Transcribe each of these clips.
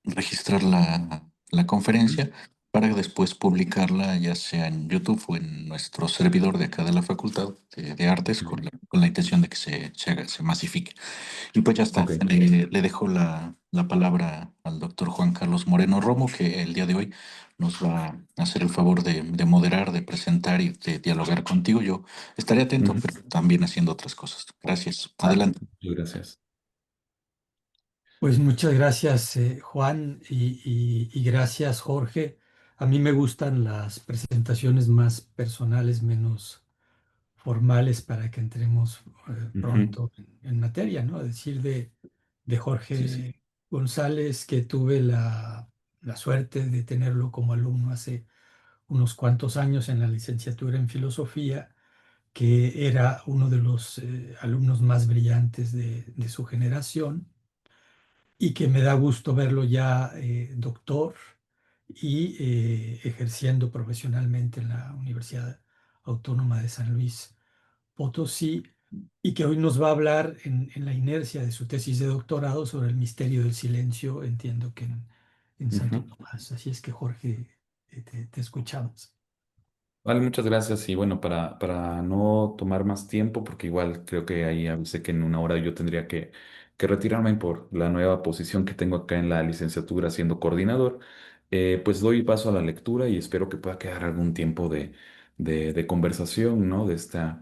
registrar la conferencia para después publicarla ya sea en YouTube o en nuestro servidor de acá de la Facultad de Artes Ujú. con la intención de que se masifique. Y pues ya está, Ok. le dejo la palabra al doctor Juan Carlos Moreno Romo, que el día de hoy nos va a hacer el favor de moderar, de presentar y de dialogar contigo. Yo estaré atento, Ujú. pero también haciendo otras cosas. Gracias. Vale, Adelante. muchas gracias. Pues muchas gracias, Juan, y gracias, Jorge. A mí me gustan las presentaciones más personales, menos formales, para que entremos Ujú. pronto en materia, ¿no? Es decir, de Sí, sí. Jorge González, que tuve la suerte de tenerlo como alumno hace unos cuantos años en la licenciatura en filosofía, que era uno de los alumnos más brillantes de su generación y que me da gusto verlo ya doctor y ejerciendo profesionalmente en la Universidad Autónoma de San Luis Potosí, y que hoy nos va a hablar en la inercia de su tesis de doctorado sobre el misterio del silencio, entiendo que en Santo Ujú. Tomás. Así es que, Jorge, te escuchamos. Vale, muchas gracias. Y bueno, para no tomar más tiempo, porque igual creo que ahí avisé que en una hora yo tendría que retirarme por la nueva posición que tengo acá en la licenciatura siendo coordinador, pues doy paso a la lectura y espero que pueda quedar algún tiempo de conversación, ¿no? De esta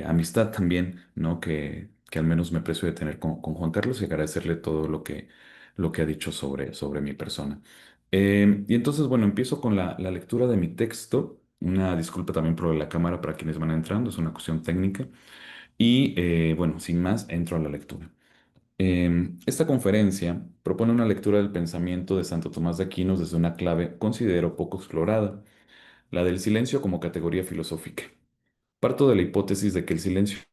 amistad también, ¿no? Que al menos me aprecio de tener con Juan Carlos y agradecerle todo lo que ha dicho sobre mi persona. Y entonces, bueno, empiezo con la lectura de mi texto. Una disculpa también por la cámara para quienes van entrando, es una cuestión técnica. Y bueno, sin más, entro a la lectura. Esta conferencia propone una lectura del pensamiento de Santo Tomás de Aquino desde una clave, considero, poco explorada, la del silencio como categoría filosófica. Parto de la hipótesis de que el silencio es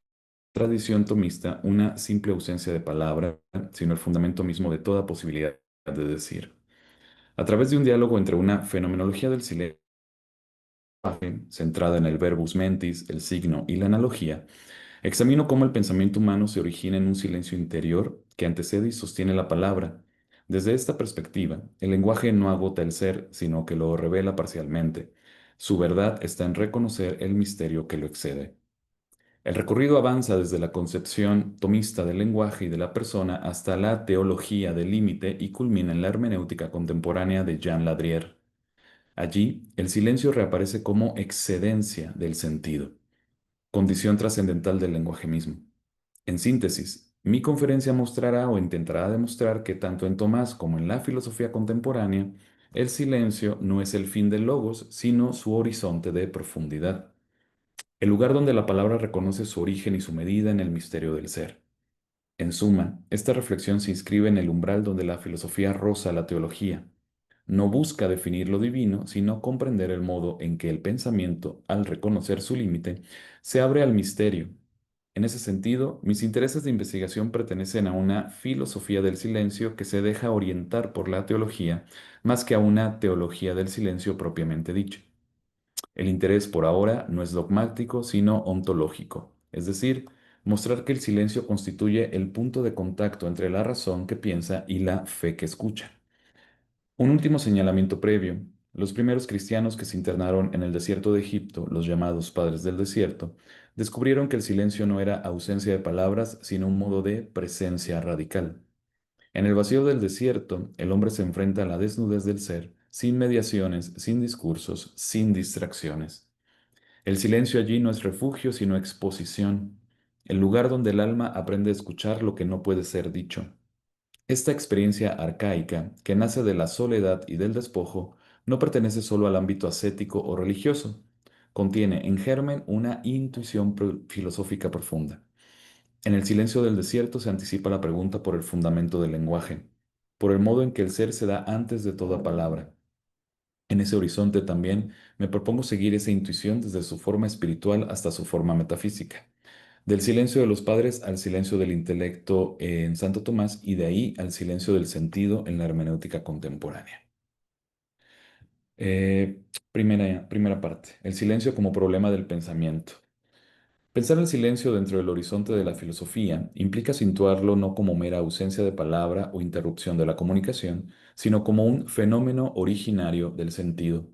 tradición tomista una simple ausencia de palabra, sino el fundamento mismo de toda posibilidad de decir. A través de un diálogo entre una fenomenología del silencio centrada en el verbus mentis, el signo y la analogía, examino cómo el pensamiento humano se origina en un silencio interior que antecede y sostiene la palabra. Desde esta perspectiva, el lenguaje no agota el ser, sino que lo revela parcialmente. Su verdad está en reconocer el misterio que lo excede. El recorrido avanza desde la concepción tomista del lenguaje y de la persona hasta la teología del límite y culmina en la hermenéutica contemporánea de Jean Ladrier. Allí, el silencio reaparece como excedencia del sentido, condición trascendental del lenguaje mismo. En síntesis, mi conferencia mostrará o intentará demostrar que tanto en Tomás como en la filosofía contemporánea, el silencio no es el fin del logos, sino su horizonte de profundidad, el lugar donde la palabra reconoce su origen y su medida en el misterio del ser. En suma, esta reflexión se inscribe en el umbral donde la filosofía roza la teología. No busca definir lo divino, sino comprender el modo en que el pensamiento, al reconocer su límite, se abre al misterio. En ese sentido, mis intereses de investigación pertenecen a una filosofía del silencio que se deja orientar por la teología, más que a una teología del silencio propiamente dicha. El interés por ahora no es dogmático, sino ontológico, es decir, mostrar que el silencio constituye el punto de contacto entre la razón que piensa y la fe que escucha. Un último señalamiento previo. Los primeros cristianos que se internaron en el desierto de Egipto, los llamados padres del desierto, descubrieron que el silencio no era ausencia de palabras, sino un modo de presencia radical. En el vacío del desierto, el hombre se enfrenta a la desnudez del ser, sin mediaciones, sin discursos, sin distracciones. El silencio allí no es refugio, sino exposición, el lugar donde el alma aprende a escuchar lo que no puede ser dicho. Esta experiencia arcaica, que nace de la soledad y del despojo, no pertenece solo al ámbito ascético o religioso. Contiene en germen una intuición filosófica profunda. En el silencio del desierto se anticipa la pregunta por el fundamento del lenguaje, por el modo en que el ser se da antes de toda palabra. En ese horizonte también me propongo seguir esa intuición desde su forma espiritual hasta su forma metafísica. Del silencio de los padres al silencio del intelecto en Santo Tomás y de ahí al silencio del sentido en la hermenéutica contemporánea. Primera parte, el silencio como problema del pensamiento. Pensar el silencio dentro del horizonte de la filosofía implica situarlo no como mera ausencia de palabra o interrupción de la comunicación, sino como un fenómeno originario del sentido.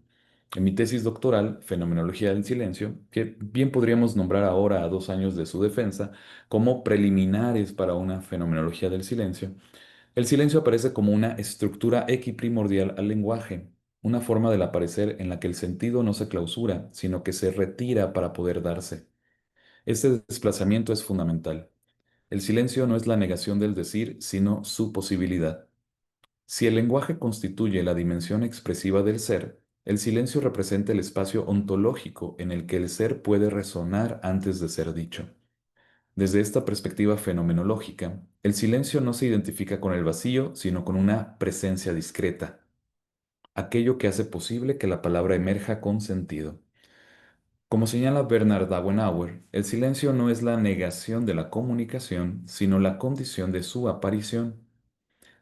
En mi tesis doctoral, Fenomenología del Silencio, que bien podríamos nombrar ahora a 2 años de su defensa como preliminares para una fenomenología del silencio, el silencio aparece como una estructura equiprimordial al lenguaje, una forma del aparecer en la que el sentido no se clausura, sino que se retira para poder darse. Este desplazamiento es fundamental. El silencio no es la negación del decir, sino su posibilidad. Si el lenguaje constituye la dimensión expresiva del ser, el silencio representa el espacio ontológico en el que el ser puede resonar antes de ser dicho. Desde esta perspectiva fenomenológica, el silencio no se identifica con el vacío, sino con una presencia discreta, aquello que hace posible que la palabra emerja con sentido. Como señala Bernard Dauenauer, el silencio no es la negación de la comunicación, sino la condición de su aparición.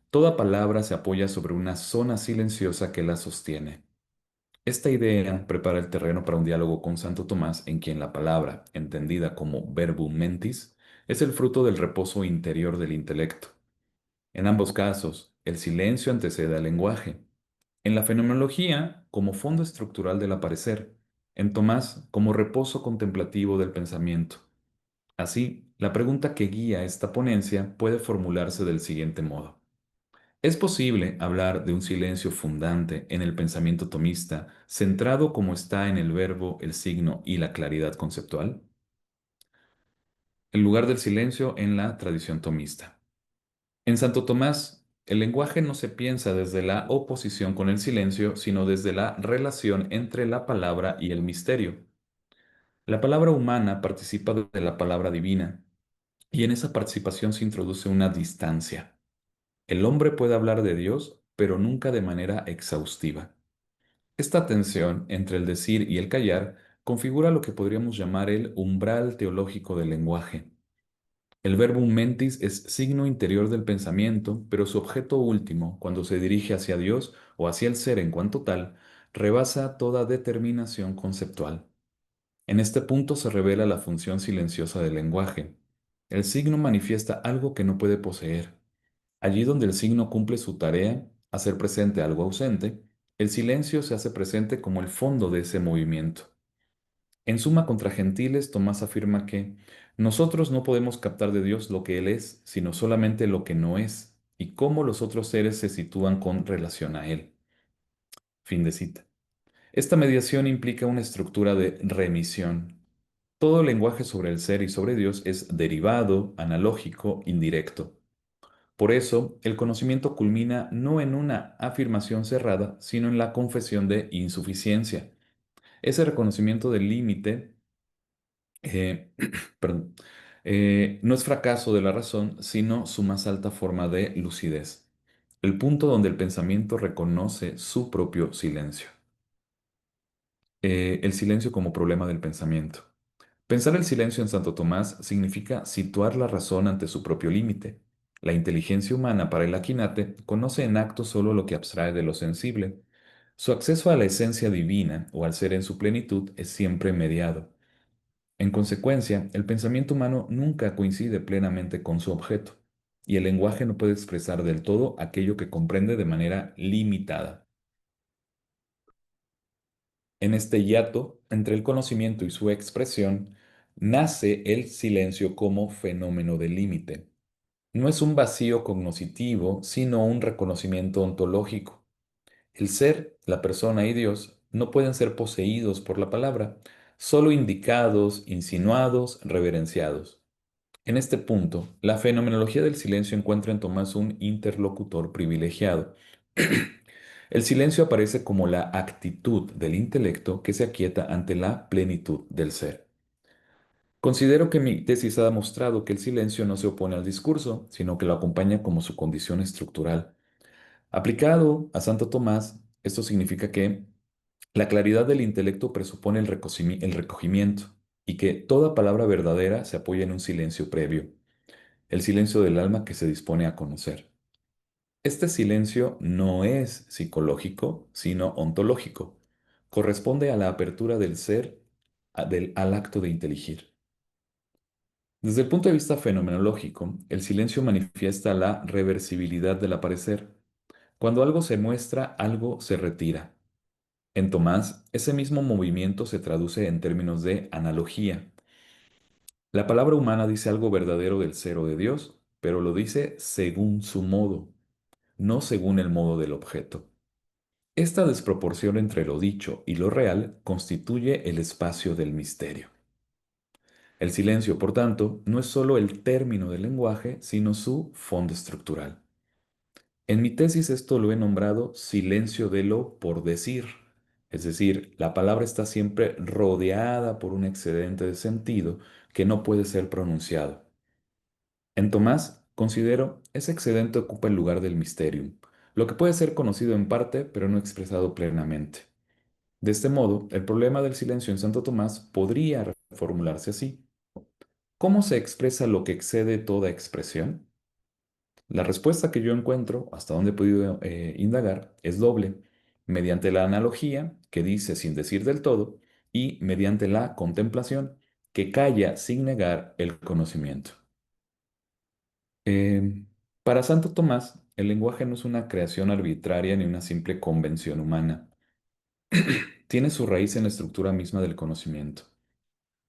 Toda palabra se apoya sobre una zona silenciosa que la sostiene. Esta idea prepara el terreno para un diálogo con Santo Tomás en quien la palabra, entendida como verbum mentis, es el fruto del reposo interior del intelecto. En ambos casos, el silencio antecede al lenguaje. En la fenomenología, como fondo estructural del aparecer. En Tomás, como reposo contemplativo del pensamiento. Así, la pregunta que guía esta ponencia puede formularse del siguiente modo. ¿Es posible hablar de un silencio fundante en el pensamiento tomista, centrado como está en el verbo, el signo y la claridad conceptual? El lugar del silencio en la tradición tomista. En Santo Tomás, el lenguaje no se piensa desde la oposición con el silencio, sino desde la relación entre la palabra y el misterio. La palabra humana participa de la palabra divina, y en esa participación se introduce una distancia. El hombre puede hablar de Dios, pero nunca de manera exhaustiva. Esta tensión entre el decir y el callar configura lo que podríamos llamar el umbral teológico del lenguaje. El verbum mentis es signo interior del pensamiento, pero su objeto último, cuando se dirige hacia Dios o hacia el ser en cuanto tal, rebasa toda determinación conceptual. En este punto se revela la función silenciosa del lenguaje. El signo manifiesta algo que no puede poseer. Allí donde el signo cumple su tarea, hacer presente algo ausente, el silencio se hace presente como el fondo de ese movimiento. En Suma contra Gentiles, Tomás afirma que nosotros no podemos captar de Dios lo que Él es, sino solamente lo que no es, y cómo los otros seres se sitúan con relación a Él. Fin de cita. Esta mediación implica una estructura de remisión. Todo lenguaje sobre el ser y sobre Dios es derivado, analógico, indirecto. Por eso, el conocimiento culmina no en una afirmación cerrada, sino en la confesión de insuficiencia. Ese reconocimiento del límite, eh, perdón, no es fracaso de la razón, sino su más alta forma de lucidez. El punto donde el pensamiento reconoce su propio silencio. El silencio como problema del pensamiento. Pensar el silencio en Santo Tomás significa situar la razón ante su propio límite. La inteligencia humana para el Aquinate conoce en acto solo lo que abstrae de lo sensible. Su acceso a la esencia divina o al ser en su plenitud es siempre mediado. En consecuencia, el pensamiento humano nunca coincide plenamente con su objeto, y el lenguaje no puede expresar del todo aquello que comprende de manera limitada. En este hiato entre el conocimiento y su expresión, nace el silencio como fenómeno de límite. No es un vacío cognoscitivo, sino un reconocimiento ontológico. El ser, la persona y Dios no pueden ser poseídos por la palabra, solo indicados, insinuados, reverenciados. En este punto, la fenomenología del silencio encuentra en Tomás un interlocutor privilegiado. El silencio aparece como la actitud del intelecto que se aquieta ante la plenitud del ser. Considero que mi tesis ha demostrado que el silencio no se opone al discurso, sino que lo acompaña como su condición estructural. Aplicado a Santo Tomás, esto significa que la claridad del intelecto presupone el recogimiento y que toda palabra verdadera se apoya en un silencio previo, el silencio del alma que se dispone a conocer. Este silencio no es psicológico, sino ontológico. Corresponde a la apertura del ser al acto de inteligir. Desde el punto de vista fenomenológico, el silencio manifiesta la reversibilidad del aparecer. Cuando algo se muestra, algo se retira. En Tomás, ese mismo movimiento se traduce en términos de analogía. La palabra humana dice algo verdadero del ser o de Dios, pero lo dice según su modo, no según el modo del objeto. Esta desproporción entre lo dicho y lo real constituye el espacio del misterio. El silencio, por tanto, no es sólo el término del lenguaje, sino su fondo estructural. En mi tesis esto lo he nombrado silencio de lo por decir, es decir, la palabra está siempre rodeada por un excedente de sentido que no puede ser pronunciado. En Tomás, considero, ese excedente ocupa el lugar del mysterium, lo que puede ser conocido en parte, pero no expresado plenamente. De este modo, el problema del silencio en Santo Tomás podría reformularse así. ¿Cómo se expresa lo que excede toda expresión? La respuesta que yo encuentro, hasta donde he podido indagar, es doble, mediante la analogía, que dice sin decir del todo, y mediante la contemplación, que calla sin negar el conocimiento. Eh, para Santo Tomás, el lenguaje no es una creación arbitraria ni una simple convención humana. Tiene su raíz en la estructura misma del conocimiento.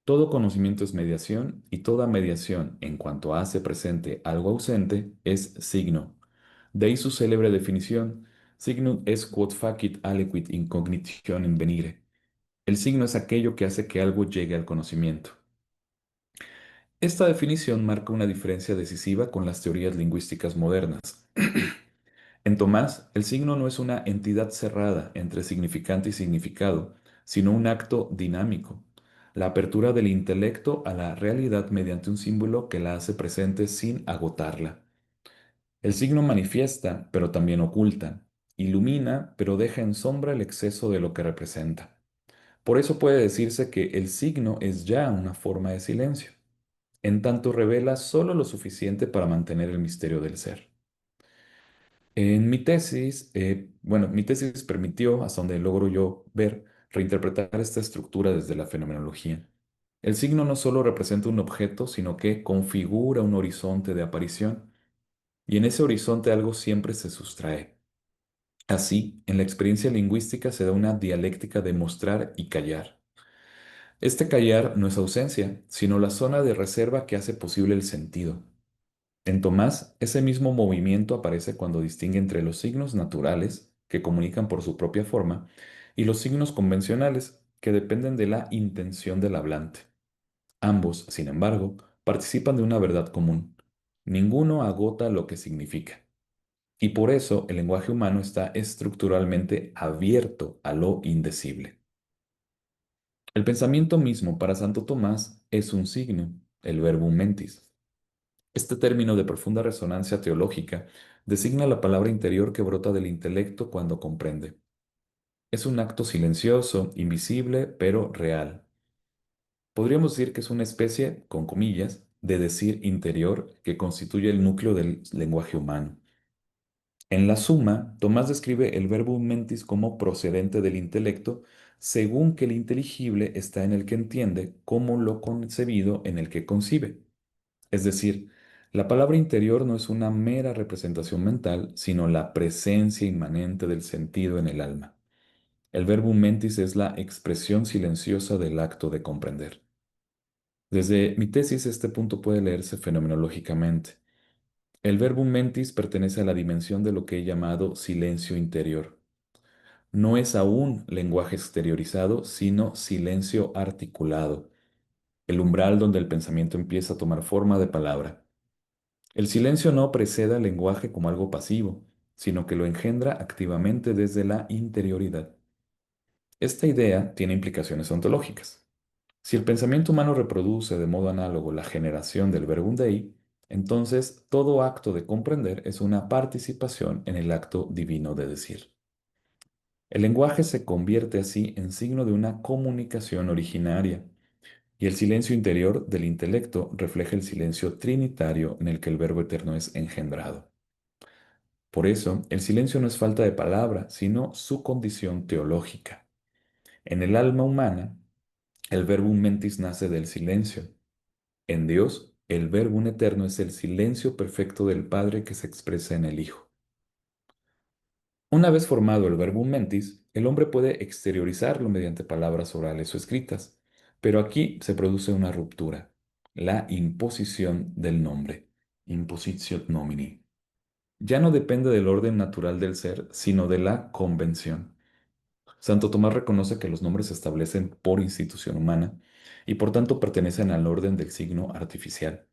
Todo conocimiento es mediación y toda mediación, en cuanto hace presente algo ausente, es signo. De ahí su célebre definición: signum est quod facit aliquid in cognitionem venire. El signo es aquello que hace que algo llegue al conocimiento. Esta definición marca una diferencia decisiva con las teorías lingüísticas modernas. En Tomás, el signo no es una entidad cerrada entre significante y significado, sino un acto dinámico, la apertura del intelecto a la realidad mediante un símbolo que la hace presente sin agotarla. El signo manifiesta, pero también oculta, ilumina, pero deja en sombra el exceso de lo que representa. Por eso puede decirse que el signo es ya una forma de silencio, en tanto revela solo lo suficiente para mantener el misterio del ser. En mi tesis, mi tesis permitió, hasta donde logro yo ver, reinterpretar esta estructura desde la fenomenología. El signo no solo representa un objeto, sino que configura un horizonte de aparición, y en ese horizonte algo siempre se sustrae. Así, en la experiencia lingüística se da una dialéctica de mostrar y callar. Este callar no es ausencia, sino la zona de reserva que hace posible el sentido. En Tomás, ese mismo movimiento aparece cuando distingue entre los signos naturales, que comunican por su propia forma, y los signos convencionales, que dependen de la intención del hablante. Ambos, sin embargo, participan de una verdad común. Ninguno agota lo que significa. Y por eso el lenguaje humano está estructuralmente abierto a lo indecible. El pensamiento mismo para Santo Tomás es un signo, el verbum mentis. Este término de profunda resonancia teológica designa la palabra interior que brota del intelecto cuando comprende. Es un acto silencioso, invisible, pero real. Podríamos decir que es una especie, con comillas, de decir interior que constituye el núcleo del lenguaje humano. En la Suma, Tomás describe el verbum mentis como procedente del intelecto, según que el inteligible está en el que entiende, como lo concebido en el que concibe. Es decir, la palabra interior no es una mera representación mental, sino la presencia inmanente del sentido en el alma. El verbum mentis es la expresión silenciosa del acto de comprender. Desde mi tesis, este punto puede leerse fenomenológicamente. El verbum mentis pertenece a la dimensión de lo que he llamado silencio interior. No es aún lenguaje exteriorizado, sino silencio articulado, el umbral donde el pensamiento empieza a tomar forma de palabra. El silencio no precede al lenguaje como algo pasivo, sino que lo engendra activamente desde la interioridad. Esta idea tiene implicaciones ontológicas. Si el pensamiento humano reproduce de modo análogo la generación del verbum dei, entonces todo acto de comprender es una participación en el acto divino de decir. El lenguaje se convierte así en signo de una comunicación originaria, y el silencio interior del intelecto refleja el silencio trinitario en el que el Verbo eterno es engendrado. Por eso, el silencio no es falta de palabra, sino su condición teológica. En el alma humana, el verbum mentis nace del silencio. En Dios, El verbo eterno es el silencio perfecto del Padre que se expresa en el Hijo. Una vez formado el verbum mentis, el hombre puede exteriorizarlo mediante palabras orales o escritas, pero aquí se produce una ruptura, la imposición del nombre, impositio nomini. Ya no depende del orden natural del ser, sino de la convención. Santo Tomás reconoce que los nombres se establecen por institución humana y por tanto pertenecen al orden del signo artificial.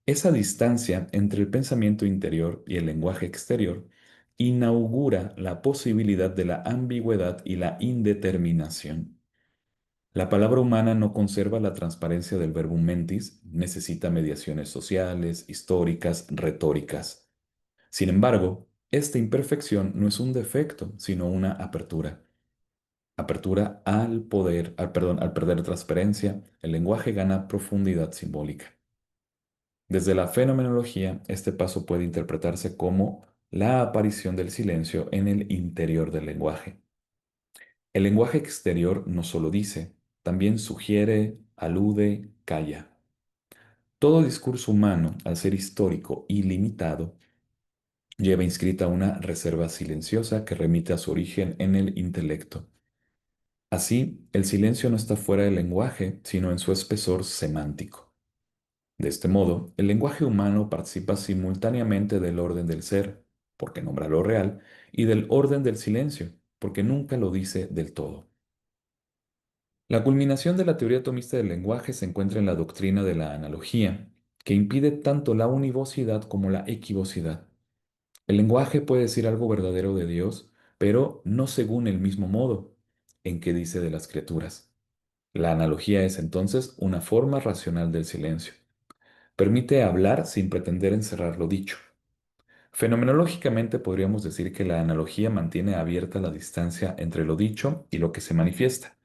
Esa distancia entre el pensamiento interior y el lenguaje exterior inaugura la posibilidad de la ambigüedad y la indeterminación. La palabra humana no conserva la transparencia del verbum mentis, necesita mediaciones sociales, históricas, retóricas. Sin embargo, esta imperfección no es un defecto, sino una apertura. Apertura al poder, al perder transparencia, el lenguaje gana profundidad simbólica. Desde la fenomenología, este paso puede interpretarse como la aparición del silencio en el interior del lenguaje. El lenguaje exterior no solo dice, también sugiere, alude, calla. Todo discurso humano, al ser histórico y limitado, lleva inscrita una reserva silenciosa que remite a su origen en el intelecto. Así, el silencio no está fuera del lenguaje, sino en su espesor semántico. De este modo, el lenguaje humano participa simultáneamente del orden del ser, porque nombra lo real, y del orden del silencio, porque nunca lo dice del todo. La culminación de la teoría tomista del lenguaje se encuentra en la doctrina de la analogía, que impide tanto la univocidad como la equivocidad. El lenguaje puede decir algo verdadero de Dios, pero no según el mismo modo en que dice de las criaturas. La analogía es entonces una forma racional del silencio. Permite hablar sin pretender encerrar lo dicho. Fenomenológicamente podríamos decir que la analogía mantiene abierta la distancia entre lo dicho y lo que se manifiesta,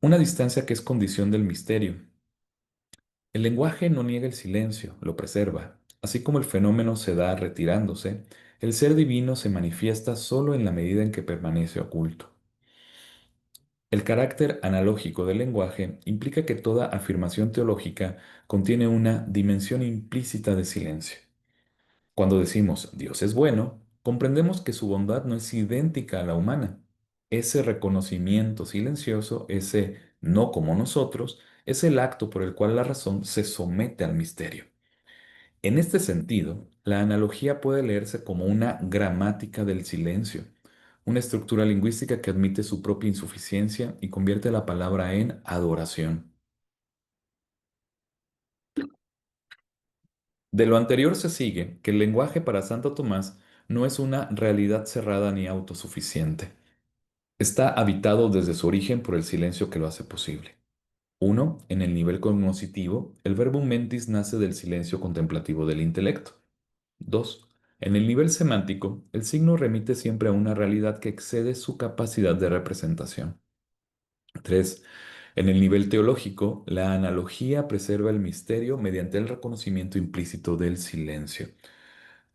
una distancia que es condición del misterio. El lenguaje no niega el silencio, lo preserva. Así como el fenómeno se da retirándose, el ser divino se manifiesta solo en la medida en que permanece oculto. El carácter analógico del lenguaje implica que toda afirmación teológica contiene una dimensión implícita de silencio. Cuando decimos Dios es bueno, comprendemos que su bondad no es idéntica a la humana. Ese reconocimiento silencioso, ese no como nosotros, es el acto por el cual la razón se somete al misterio. En este sentido, la analogía puede leerse como una gramática del silencio, una estructura lingüística que admite su propia insuficiencia y convierte la palabra en adoración. De lo anterior se sigue que el lenguaje para Santo Tomás no es una realidad cerrada ni autosuficiente. Está habitado desde su origen por el silencio que lo hace posible. Uno, en el nivel cognoscitivo, el verbum mentis nace del silencio contemplativo del intelecto. 2. En el nivel semántico, el signo remite siempre a una realidad que excede su capacidad de representación. 3. En el nivel teológico, la analogía preserva el misterio mediante el reconocimiento implícito del silencio.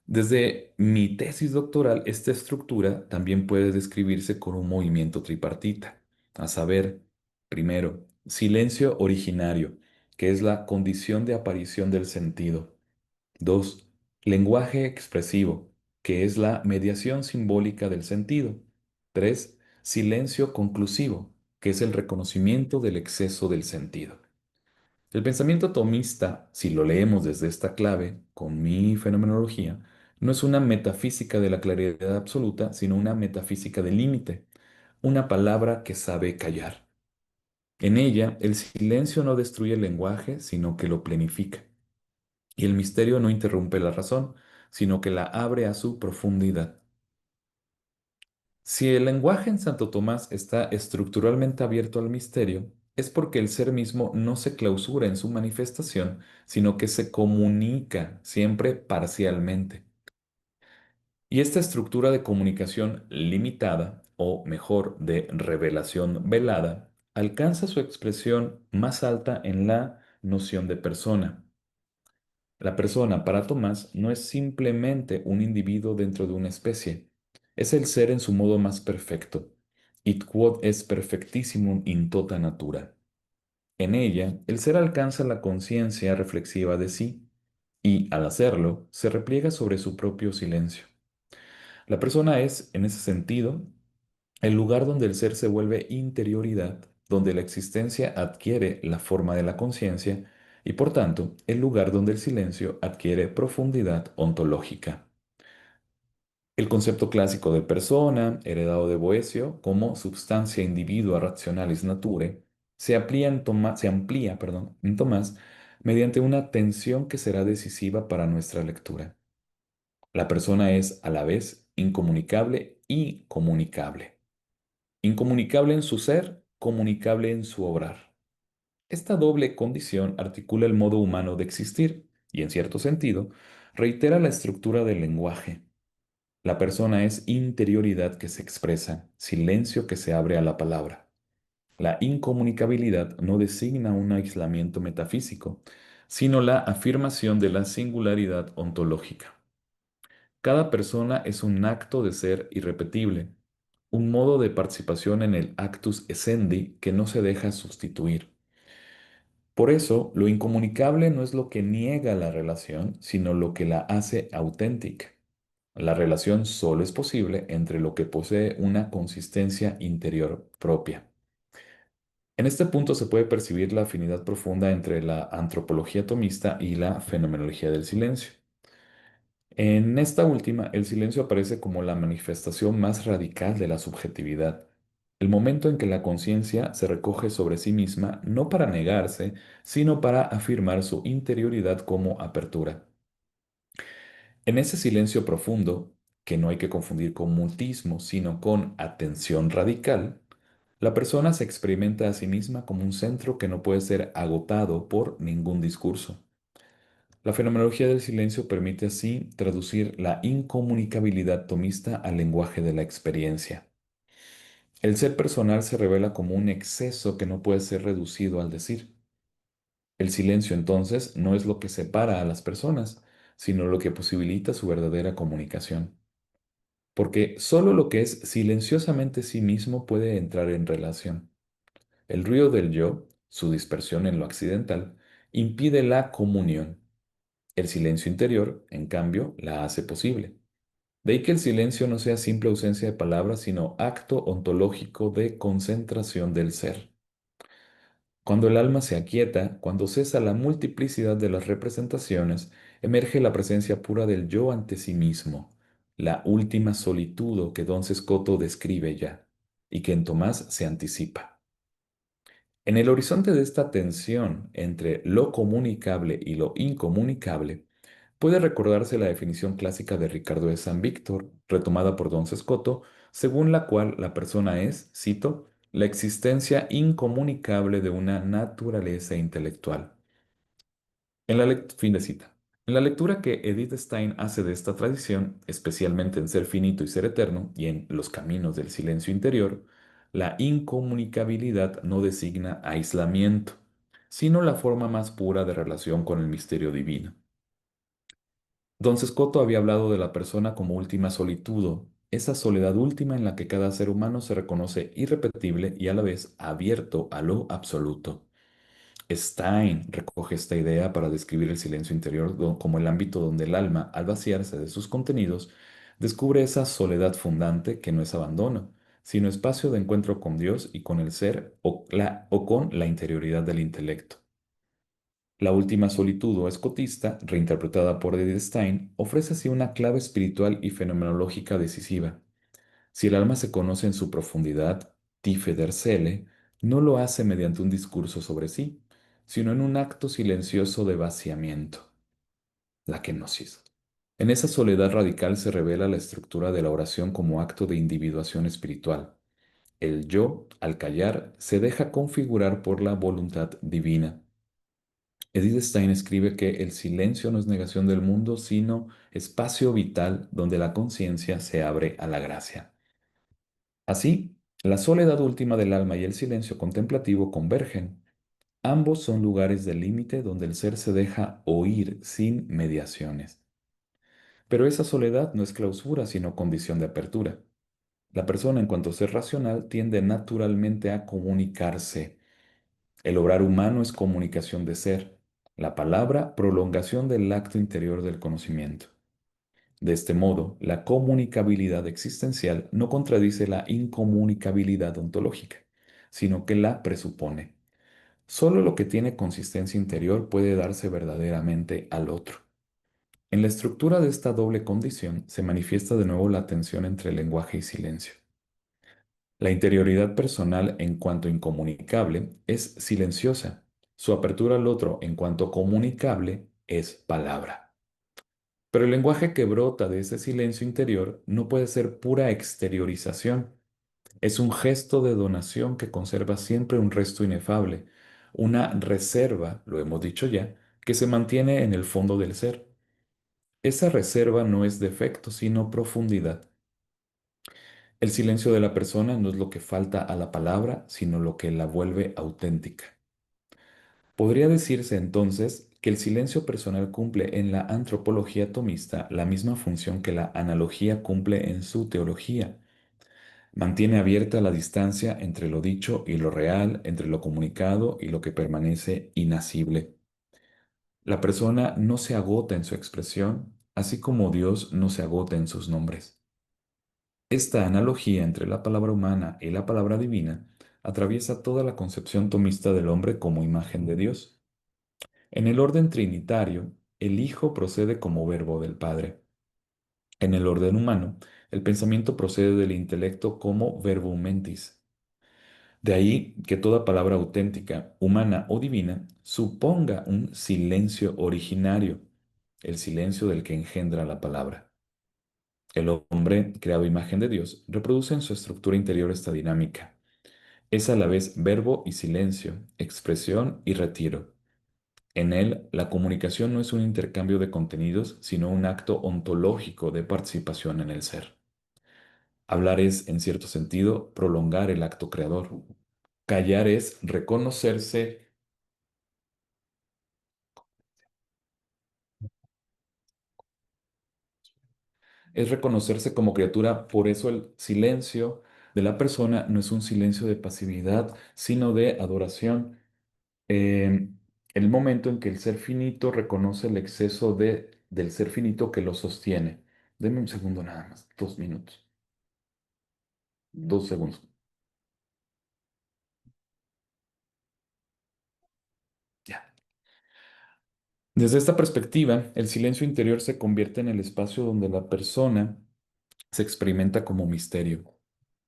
Desde mi tesis doctoral, esta estructura también puede describirse con un movimiento tripartita, a saber, primero, silencio originario, que es la condición de aparición del sentido. 2. Lenguaje expresivo, que es la mediación simbólica del sentido. 3. Silencio conclusivo, que es el reconocimiento del exceso del sentido. El pensamiento tomista, si lo leemos desde esta clave, con mi fenomenología, no es una metafísica de la claridad absoluta, sino una metafísica del límite, una palabra que sabe callar. En ella, el silencio no destruye el lenguaje, sino que lo plenifica. Y el misterio no interrumpe la razón, sino que la abre a su profundidad. Si el lenguaje en Santo Tomás está estructuralmente abierto al misterio, es porque el ser mismo no se clausura en su manifestación, sino que se comunica siempre parcialmente. Y esta estructura de comunicación limitada, o mejor, de revelación velada, alcanza su expresión más alta en la noción de persona. La persona para Tomás no es simplemente un individuo dentro de una especie, es el ser en su modo más perfecto, id quod est perfectissimum in tota natura. En ella, el ser alcanza la conciencia reflexiva de sí y, al hacerlo, se repliega sobre su propio silencio. La persona es, en ese sentido, el lugar donde el ser se vuelve interioridad, donde la existencia adquiere la forma de la conciencia y, por tanto, el lugar donde el silencio adquiere profundidad ontológica. El concepto clásico de persona, heredado de Boecio, como substancia individua rationalis nature, se amplía, en Tomás mediante una tensión que será decisiva para nuestra lectura. La persona es a la vez incomunicable y comunicable. Incomunicable en su ser, comunicable en su obrar. Esta doble condición articula el modo humano de existir y, en cierto sentido, reitera la estructura del lenguaje. La persona es interioridad que se expresa, silencio que se abre a la palabra. La incomunicabilidad no designa un aislamiento metafísico, sino la afirmación de la singularidad ontológica. Cada persona es un acto de ser irrepetible, un modo de participación en el actus essendi que no se deja sustituir. Por eso, lo incomunicable no es lo que niega la relación, sino lo que la hace auténtica. La relación solo es posible entre lo que posee una consistencia interior propia. En este punto se puede percibir la afinidad profunda entre la antropología tomista y la fenomenología del silencio. En esta última, el silencio aparece como la manifestación más radical de la subjetividad, el momento en que la conciencia se recoge sobre sí misma no para negarse, sino para afirmar su interioridad como apertura. En ese silencio profundo, que no hay que confundir con mutismo, sino con atención radical, la persona se experimenta a sí misma como un centro que no puede ser agotado por ningún discurso. La fenomenología del silencio permite así traducir la incomunicabilidad tomista al lenguaje de la experiencia. El ser personal se revela como un exceso que no puede ser reducido al decir. El silencio entonces no es lo que separa a las personas, sino lo que posibilita su verdadera comunicación. Porque solo lo que es silenciosamente sí mismo puede entrar en relación. El ruido del yo, su dispersión en lo accidental, impide la comunión. El silencio interior, en cambio, la hace posible. De ahí que el silencio no sea simple ausencia de palabras, sino acto ontológico de concentración del ser. Cuando el alma se aquieta, cuando cesa la multiplicidad de las representaciones, emerge la presencia pura del yo ante sí mismo, la última solitud que don Scoto describe ya, y que en Tomás se anticipa. En el horizonte de esta tensión entre lo comunicable y lo incomunicable, puede recordarse la definición clásica de Ricardo de San Víctor, retomada por don Scoto, según la cual la persona es, cito, la existencia incomunicable de una naturaleza intelectual. Fin de cita. En la lectura que Edith Stein hace de esta tradición, especialmente en Ser finito y ser eterno y en Los caminos del silencio interior, la incomunicabilidad no designa aislamiento, sino la forma más pura de relación con el misterio divino. Don Scoto había hablado de la persona como última solitudo, esa soledad última en la que cada ser humano se reconoce irrepetible y a la vez abierto a lo absoluto. Stein recoge esta idea para describir el silencio interior como el ámbito donde el alma, al vaciarse de sus contenidos, descubre esa soledad fundante que no es abandono, sino espacio de encuentro con Dios y con el ser o con la interioridad del intelecto. La última solitud o escotista, reinterpretada por Edith Stein, ofrece así una clave espiritual y fenomenológica decisiva. Si el alma se conoce en su profundidad, tifeder cele, no lo hace mediante un discurso sobre sí, sino en un acto silencioso de vaciamiento, la kenosis. En esa soledad radical se revela la estructura de la oración como acto de individuación espiritual. El yo, al callar, se deja configurar por la voluntad divina. Edith Stein escribe que el silencio no es negación del mundo, sino espacio vital donde la conciencia se abre a la gracia. Así, la soledad última del alma y el silencio contemplativo convergen. Ambos son lugares de límite donde el ser se deja oír sin mediaciones. Pero esa soledad no es clausura, sino condición de apertura. La persona, en cuanto ser racional, tiende naturalmente a comunicarse. El obrar humano es comunicación de ser, la palabra prolongación del acto interior del conocimiento. De este modo, la comunicabilidad existencial no contradice la incomunicabilidad ontológica, sino que la presupone. Solo lo que tiene consistencia interior puede darse verdaderamente al otro. En la estructura de esta doble condición se manifiesta de nuevo la tensión entre lenguaje y silencio. La interioridad personal en cuanto incomunicable es silenciosa. Su apertura al otro en cuanto comunicable es palabra. Pero el lenguaje que brota de ese silencio interior no puede ser pura exteriorización. Es un gesto de donación que conserva siempre un resto inefable, una reserva, lo hemos dicho ya, que se mantiene en el fondo del ser. Esa reserva no es defecto, sino profundidad. El silencio de la persona no es lo que falta a la palabra, sino lo que la vuelve auténtica. Podría decirse entonces que el silencio personal cumple en la antropología tomista la misma función que la analogía cumple en su teología. Mantiene abierta la distancia entre lo dicho y lo real, entre lo comunicado y lo que permanece inasible. La persona no se agota en su expresión, así como Dios no se agota en sus nombres. Esta analogía entre la palabra humana y la palabra divina atraviesa toda la concepción tomista del hombre como imagen de Dios. En el orden trinitario, el Hijo procede como verbo del Padre. En el orden humano, el pensamiento procede del intelecto como verbum mentis. De ahí que toda palabra auténtica, humana o divina, suponga un silencio originario, el silencio del que engendra la palabra. El hombre, creado a imagen de Dios, reproduce en su estructura interior esta dinámica. Es a la vez verbo y silencio, expresión y retiro. En él, la comunicación no es un intercambio de contenidos, sino un acto ontológico de participación en el ser. Hablar es, en cierto sentido, prolongar el acto creador. Callar es reconocerse como criatura, por eso el silencio de la persona no es un silencio de pasividad, sino de adoración. Eh, el momento en que el ser finito reconoce el exceso del ser finito que lo sostiene. Deme un segundo nada más, 2 minutos, 2 segundos. Ya. Desde esta perspectiva, el silencio interior se convierte en el espacio donde la persona se experimenta como misterio.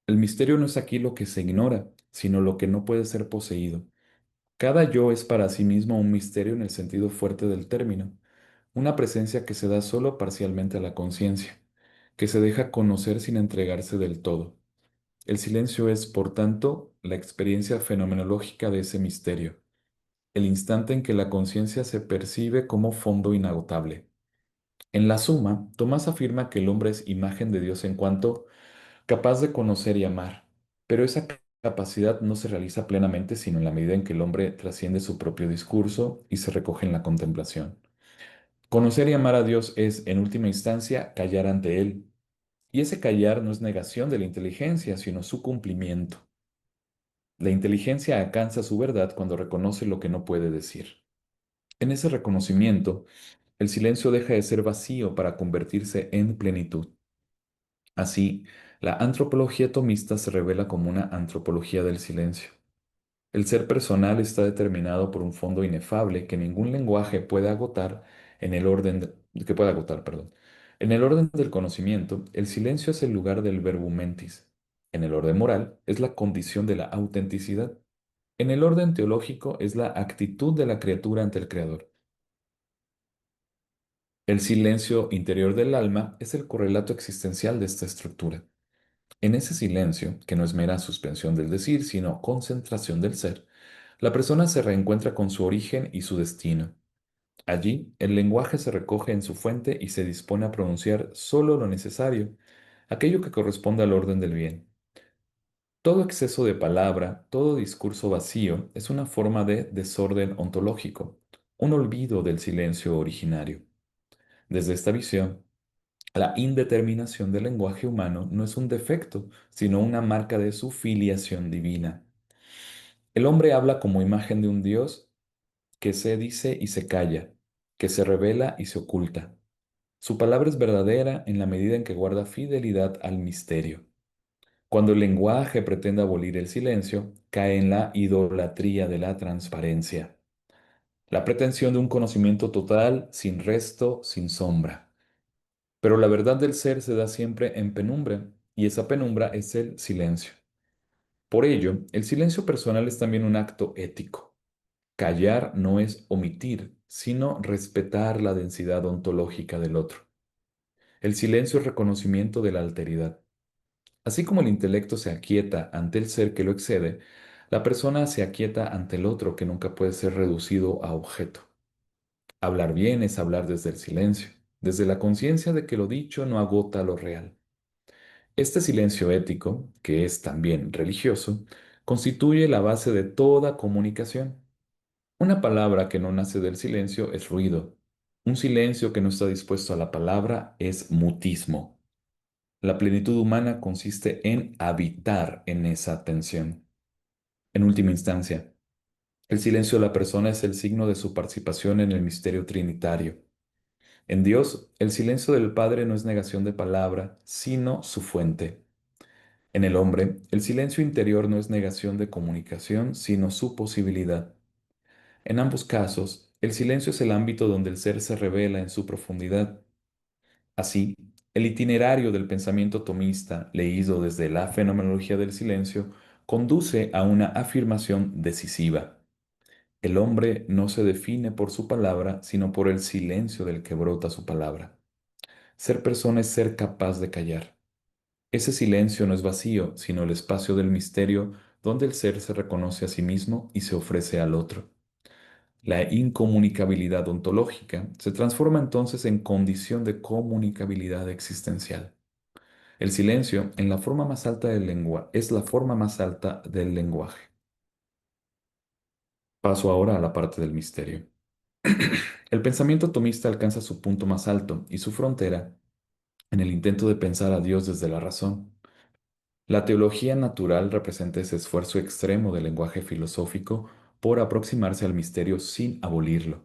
El misterio no es aquí lo que se ignora, sino lo que no puede ser poseído. Cada yo es para sí mismo un misterio en el sentido fuerte del término, una presencia que se da solo parcialmente a la conciencia, que se deja conocer sin entregarse del todo. El silencio es, por tanto, la experiencia fenomenológica de ese misterio, el instante en que la conciencia se percibe como fondo inagotable. En la suma, Tomás afirma que el hombre es imagen de Dios en cuanto capaz de conocer y amar, pero esa capacidad no se realiza plenamente sino en la medida en que el hombre trasciende su propio discurso y se recoge en la contemplación. Conocer y amar a Dios es, en última instancia, callar ante Él, y ese callar no es negación de la inteligencia, sino su cumplimiento. La inteligencia alcanza su verdad cuando reconoce lo que no puede decir. En ese reconocimiento, el silencio deja de ser vacío para convertirse en plenitud. Así, la antropología tomista se revela como una antropología del silencio. El ser personal está determinado por un fondo inefable que ningún lenguaje puede agotar en el orden que pueda agotar, perdón. En el orden del conocimiento, el silencio es el lugar del verbum mentis. En el orden moral, es la condición de la autenticidad. En el orden teológico, es la actitud de la criatura ante el Creador. El silencio interior del alma es el correlato existencial de esta estructura. En ese silencio, que no es mera suspensión del decir, sino concentración del ser, la persona se reencuentra con su origen y su destino. Allí, el lenguaje se recoge en su fuente y se dispone a pronunciar solo lo necesario, aquello que corresponde al orden del bien. Todo exceso de palabra, todo discurso vacío es una forma de desorden ontológico, un olvido del silencio originario. Desde esta visión, la indeterminación del lenguaje humano no es un defecto, sino una marca de su filiación divina. El hombre habla como imagen de un Dios que se dice y se calla, que se revela y se oculta. Su palabra es verdadera en la medida en que guarda fidelidad al misterio. Cuando el lenguaje pretende abolir el silencio, cae en la idolatría de la transparencia, la pretensión de un conocimiento total, sin resto, sin sombra. Pero la verdad del ser se da siempre en penumbra, y esa penumbra es el silencio. Por ello, el silencio personal es también un acto ético. Callar no es omitir, sino respetar la densidad ontológica del otro. El silencio es reconocimiento de la alteridad. Así como el intelecto se aquieta ante el ser que lo excede, la persona se aquieta ante el otro que nunca puede ser reducido a objeto. Hablar bien es hablar desde el silencio, desde la conciencia de que lo dicho no agota lo real. Este silencio ético, que es también religioso, constituye la base de toda comunicación. Una palabra que no nace del silencio es ruido. Un silencio que no está dispuesto a la palabra es mutismo. La plenitud humana consiste en habitar en esa tensión. En última instancia, el silencio de la persona es el signo de su participación en el misterio trinitario. En Dios, el silencio del Padre no es negación de palabra, sino su fuente. En el hombre, el silencio interior no es negación de comunicación, sino su posibilidad. En ambos casos, el silencio es el ámbito donde el ser se revela en su profundidad. Así, el itinerario del pensamiento tomista, leído desde la fenomenología del silencio, conduce a una afirmación decisiva. El hombre no se define por su palabra, sino por el silencio del que brota su palabra. Ser persona es ser capaz de callar. Ese silencio no es vacío, sino el espacio del misterio donde el ser se reconoce a sí mismo y se ofrece al otro. La incomunicabilidad ontológica se transforma entonces en condición de comunicabilidad existencial. El silencio, en la forma más alta del es la forma más alta del lenguaje. Paso ahora a la parte del misterio. El pensamiento tomista alcanza su punto más alto y su frontera en el intento de pensar a Dios desde la razón. La teología natural representa ese esfuerzo extremo del lenguaje filosófico por aproximarse al misterio sin abolirlo.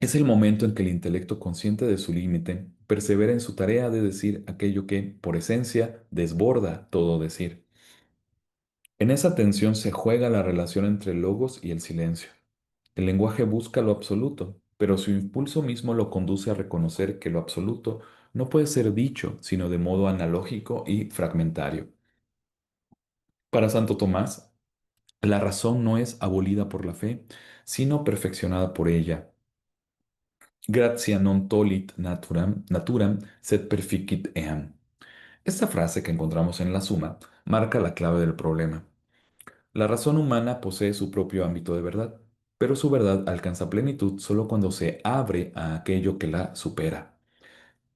Es el momento en que el intelecto consciente de su límite persevera en su tarea de decir aquello que, por esencia, desborda todo decir. En esa tensión se juega la relación entre el logos y el silencio. El lenguaje busca lo absoluto, pero su impulso mismo lo conduce a reconocer que lo absoluto no puede ser dicho sino de modo analógico y fragmentario. Para Santo Tomás, la razón no es abolida por la fe, sino perfeccionada por ella. Gratia non tollit naturam, sed perficit eam. Esta frase que encontramos en la Suma marca la clave del problema. La razón humana posee su propio ámbito de verdad, pero su verdad alcanza plenitud solo cuando se abre a aquello que la supera.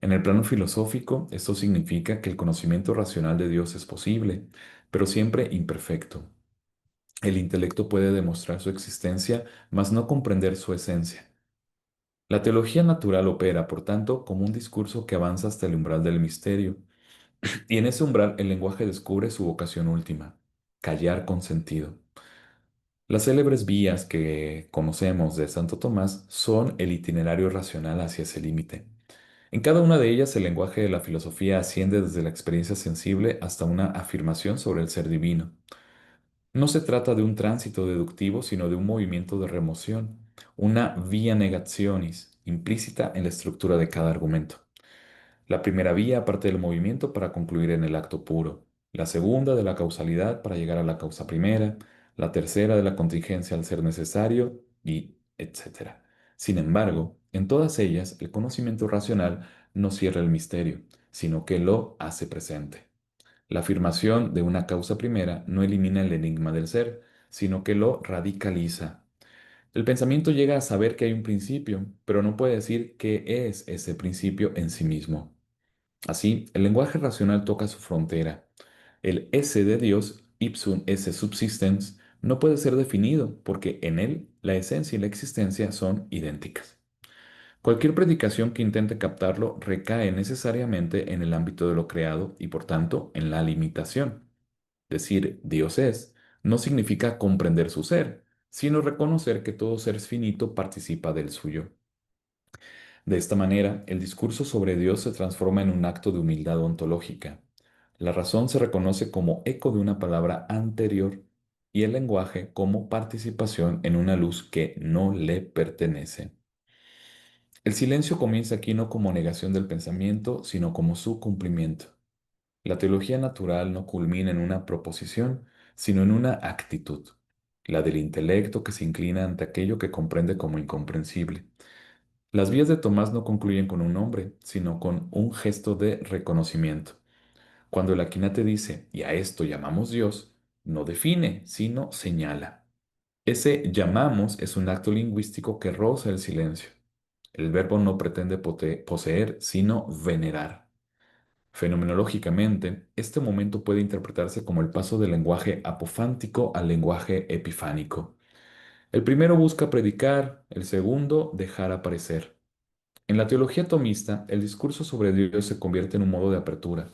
En el plano filosófico, esto significa que el conocimiento racional de Dios es posible, pero siempre imperfecto. El intelecto puede demostrar su existencia, mas no comprender su esencia. La teología natural opera, por tanto, como un discurso que avanza hasta el umbral del misterio, y en ese umbral el lenguaje descubre su vocación última, callar con sentido. Las célebres vías que conocemos de Santo Tomás son el itinerario racional hacia ese límite. En cada una de ellas el lenguaje de la filosofía asciende desde la experiencia sensible hasta una afirmación sobre el ser divino. No se trata de un tránsito deductivo, sino de un movimiento de remoción, una vía negationis implícita en la estructura de cada argumento. La primera vía parte del movimiento para concluir en el acto puro, la segunda de la causalidad para llegar a la causa primera, la tercera de la contingencia al ser necesario y etcétera. Sin embargo, en todas ellas el conocimiento racional no cierra el misterio, sino que lo hace presente. La afirmación de una causa primera no elimina el enigma del ser, sino que lo radicaliza. El pensamiento llega a saber que hay un principio, pero no puede decir qué es ese principio en sí mismo. Así, el lenguaje racional toca su frontera. El ese de Dios, ipsum esse subsistens, no puede ser definido porque en él la esencia y la existencia son idénticas. Cualquier predicación que intente captarlo recae necesariamente en el ámbito de lo creado y por tanto en la limitación. Decir Dios es No significa comprender su ser, sino reconocer que todo ser finito participa del suyo. De esta manera, el discurso sobre Dios se transforma en un acto de humildad ontológica. La razón se reconoce como eco de una palabra anterior y el lenguaje como participación en una luz que no le pertenece. El silencio comienza aquí no como negación del pensamiento, sino como su cumplimiento. La teología natural no culmina en una proposición, sino en una actitud, la del intelecto que se inclina ante aquello que comprende como incomprensible. Las vías de Tomás no concluyen con un nombre, sino con un gesto de reconocimiento. Cuando el Aquinate dice, y a esto llamamos Dios, no define, sino señala. Ese llamamos es un acto lingüístico que roza el silencio. El verbo no pretende poseer, sino venerar. Fenomenológicamente, este momento puede interpretarse como el paso del lenguaje apofántico al lenguaje epifánico. El primero busca predicar, el segundo dejar aparecer. En la teología tomista, el discurso sobre Dios se convierte en un modo de apertura.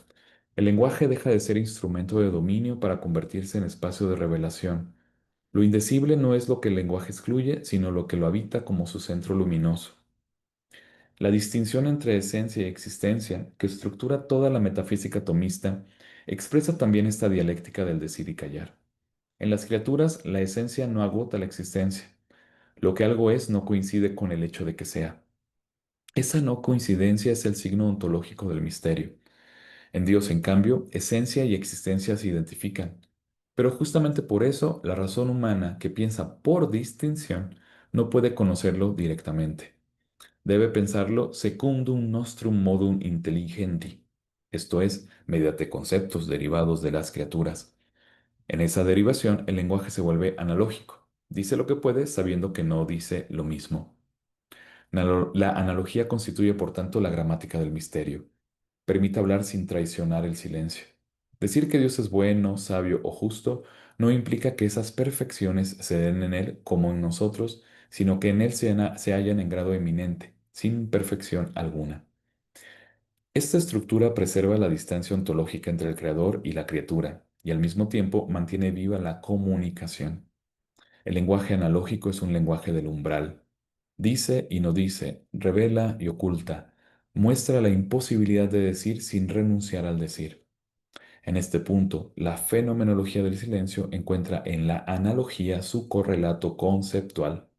El lenguaje deja de ser instrumento de dominio para convertirse en espacio de revelación. Lo indecible no es lo que el lenguaje excluye, sino lo que lo habita como su centro luminoso. La distinción entre esencia y existencia, que estructura toda la metafísica tomista, expresa también esta dialéctica del decir y callar. En las criaturas, la esencia no agota la existencia. Lo que algo es no coincide con el hecho de que sea. Esa no coincidencia es el signo ontológico del misterio. En Dios, en cambio, esencia y existencia se identifican. Pero justamente por eso, la razón humana que piensa por distinción no puede conocerlo directamente. Debe pensarlo secundum nostrum modum intelligendi, esto es, mediante conceptos derivados de las criaturas. En esa derivación, el lenguaje se vuelve analógico. Dice lo que puede sabiendo que no dice lo mismo. La analogía constituye, por tanto, la gramática del misterio. Permite hablar sin traicionar el silencio. Decir que Dios es bueno, sabio o justo no implica que esas perfecciones se den en Él como en nosotros, sino que en Él se hallan en grado eminente, sin perfección alguna. Esta estructura preserva la distancia ontológica entre el Creador y la criatura, y al mismo tiempo mantiene viva la comunicación. El lenguaje analógico es un lenguaje del umbral. Dice y no dice, revela y oculta, muestra la imposibilidad de decir sin renunciar al decir. En este punto, la fenomenología del silencio encuentra en la analogía su correlato conceptual.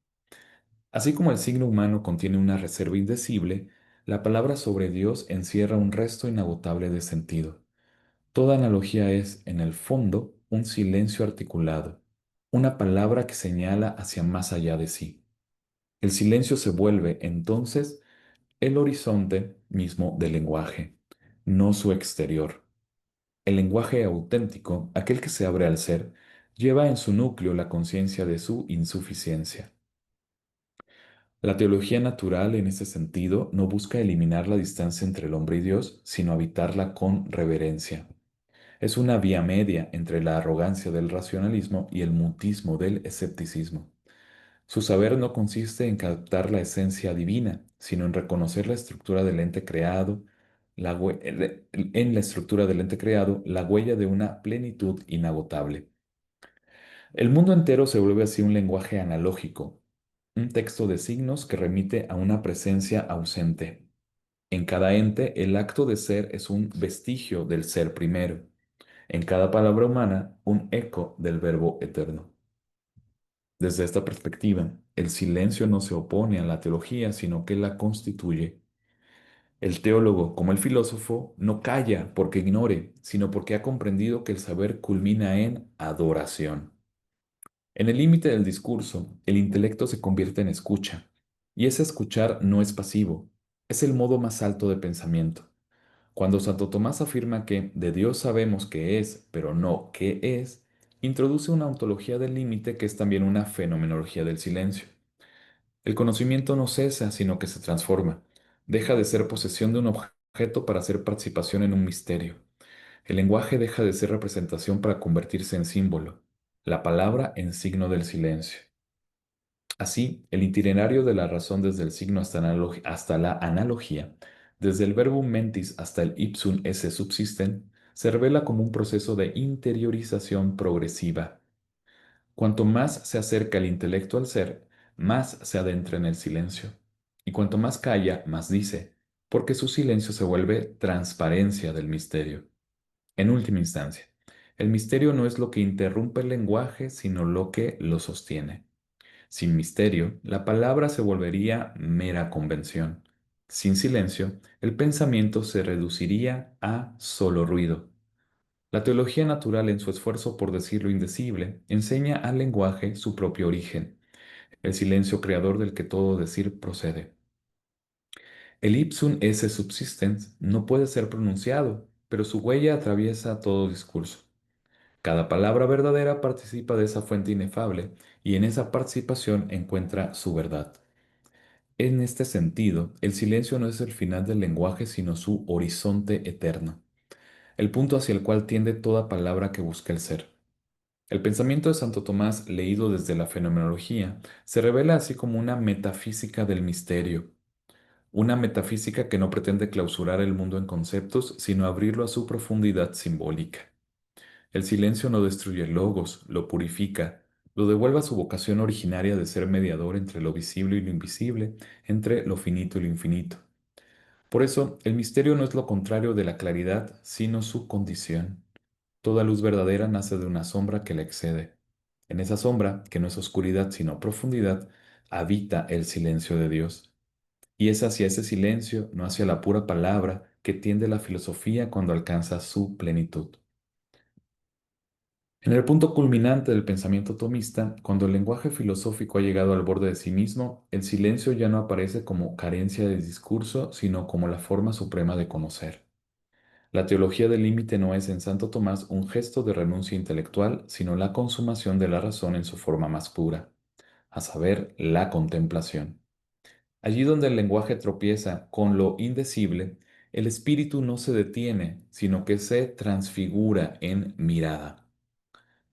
Así como el signo humano contiene una reserva indecible, la palabra sobre Dios encierra un resto inagotable de sentido. Toda analogía es, en el fondo, un silencio articulado, una palabra que señala hacia más allá de sí. El silencio se vuelve, entonces, el horizonte mismo del lenguaje, no su exterior. El lenguaje auténtico, aquel que se abre al ser, lleva en su núcleo la conciencia de su insuficiencia. La teología natural, en ese sentido, no busca eliminar la distancia entre el hombre y Dios, sino habitarla con reverencia. Es una vía media entre la arrogancia del racionalismo y el mutismo del escepticismo. Su saber no consiste en captar la esencia divina, sino en reconocer la estructura del ente creado, en la estructura del ente creado, la huella de una plenitud inagotable. El mundo entero se vuelve así un lenguaje analógico, un texto de signos que remite a una presencia ausente. En cada ente, el acto de ser es un vestigio del ser primero. En cada palabra humana, un eco del verbo eterno. Desde esta perspectiva, el silencio no se opone a la teología, sino que la constituye. El teólogo, como el filósofo, no calla porque ignore, sino porque ha comprendido que el saber culmina en adoración. En el límite del discurso, el intelecto se convierte en escucha, y ese escuchar no es pasivo, es el modo más alto de pensamiento. Cuando Santo Tomás afirma que de Dios sabemos que es, pero no qué es, introduce una ontología del límite que es también una fenomenología del silencio. El conocimiento no cesa, sino que se transforma. Deja de ser posesión de un objeto para ser participación en un misterio. El lenguaje deja de ser representación para convertirse en símbolo. La palabra en signo del silencio. Así, el itinerario de la razón desde el signo hasta la analogía, desde el verbum mentis hasta el ipsum esse subsisten, se revela como un proceso de interiorización progresiva. Cuanto más se acerca el intelecto al ser, más se adentra en el silencio. Y cuanto más calla, más dice, porque su silencio se vuelve transparencia del misterio. En última instancia, el misterio no es lo que interrumpe el lenguaje, sino lo que lo sostiene. Sin misterio, la palabra se volvería mera convención. Sin silencio, el pensamiento se reduciría a solo ruido. La teología natural, en su esfuerzo por decir lo indecible, enseña al lenguaje su propio origen, el silencio creador del que todo decir procede. El ipsum esse subsistens no puede ser pronunciado, pero su huella atraviesa todo discurso. Cada palabra verdadera participa de esa fuente inefable y en esa participación encuentra su verdad. En este sentido, el silencio no es el final del lenguaje, sino su horizonte eterno, el punto hacia el cual tiende toda palabra que busca el ser. El pensamiento de Santo Tomás, leído desde la fenomenología, se revela así como una metafísica del misterio, una metafísica que no pretende clausurar el mundo en conceptos, sino abrirlo a su profundidad simbólica. El silencio no destruye el logos, lo purifica, lo devuelve a su vocación originaria de ser mediador entre lo visible y lo invisible, entre lo finito y lo infinito. Por eso, el misterio no es lo contrario de la claridad, sino su condición. Toda luz verdadera nace de una sombra que la excede. En esa sombra, que no es oscuridad sino profundidad, habita el silencio de Dios. Y es hacia ese silencio, no hacia la pura palabra, que tiende la filosofía cuando alcanza su plenitud. En el punto culminante del pensamiento tomista, cuando el lenguaje filosófico ha llegado al borde de sí mismo, el silencio ya no aparece como carencia de discurso, sino como la forma suprema de conocer. La teología del límite no es en Santo Tomás un gesto de renuncia intelectual, sino la consumación de la razón en su forma más pura, a saber, la contemplación. Allí donde el lenguaje tropieza con lo indecible, el espíritu no se detiene, sino que se transfigura en mirada.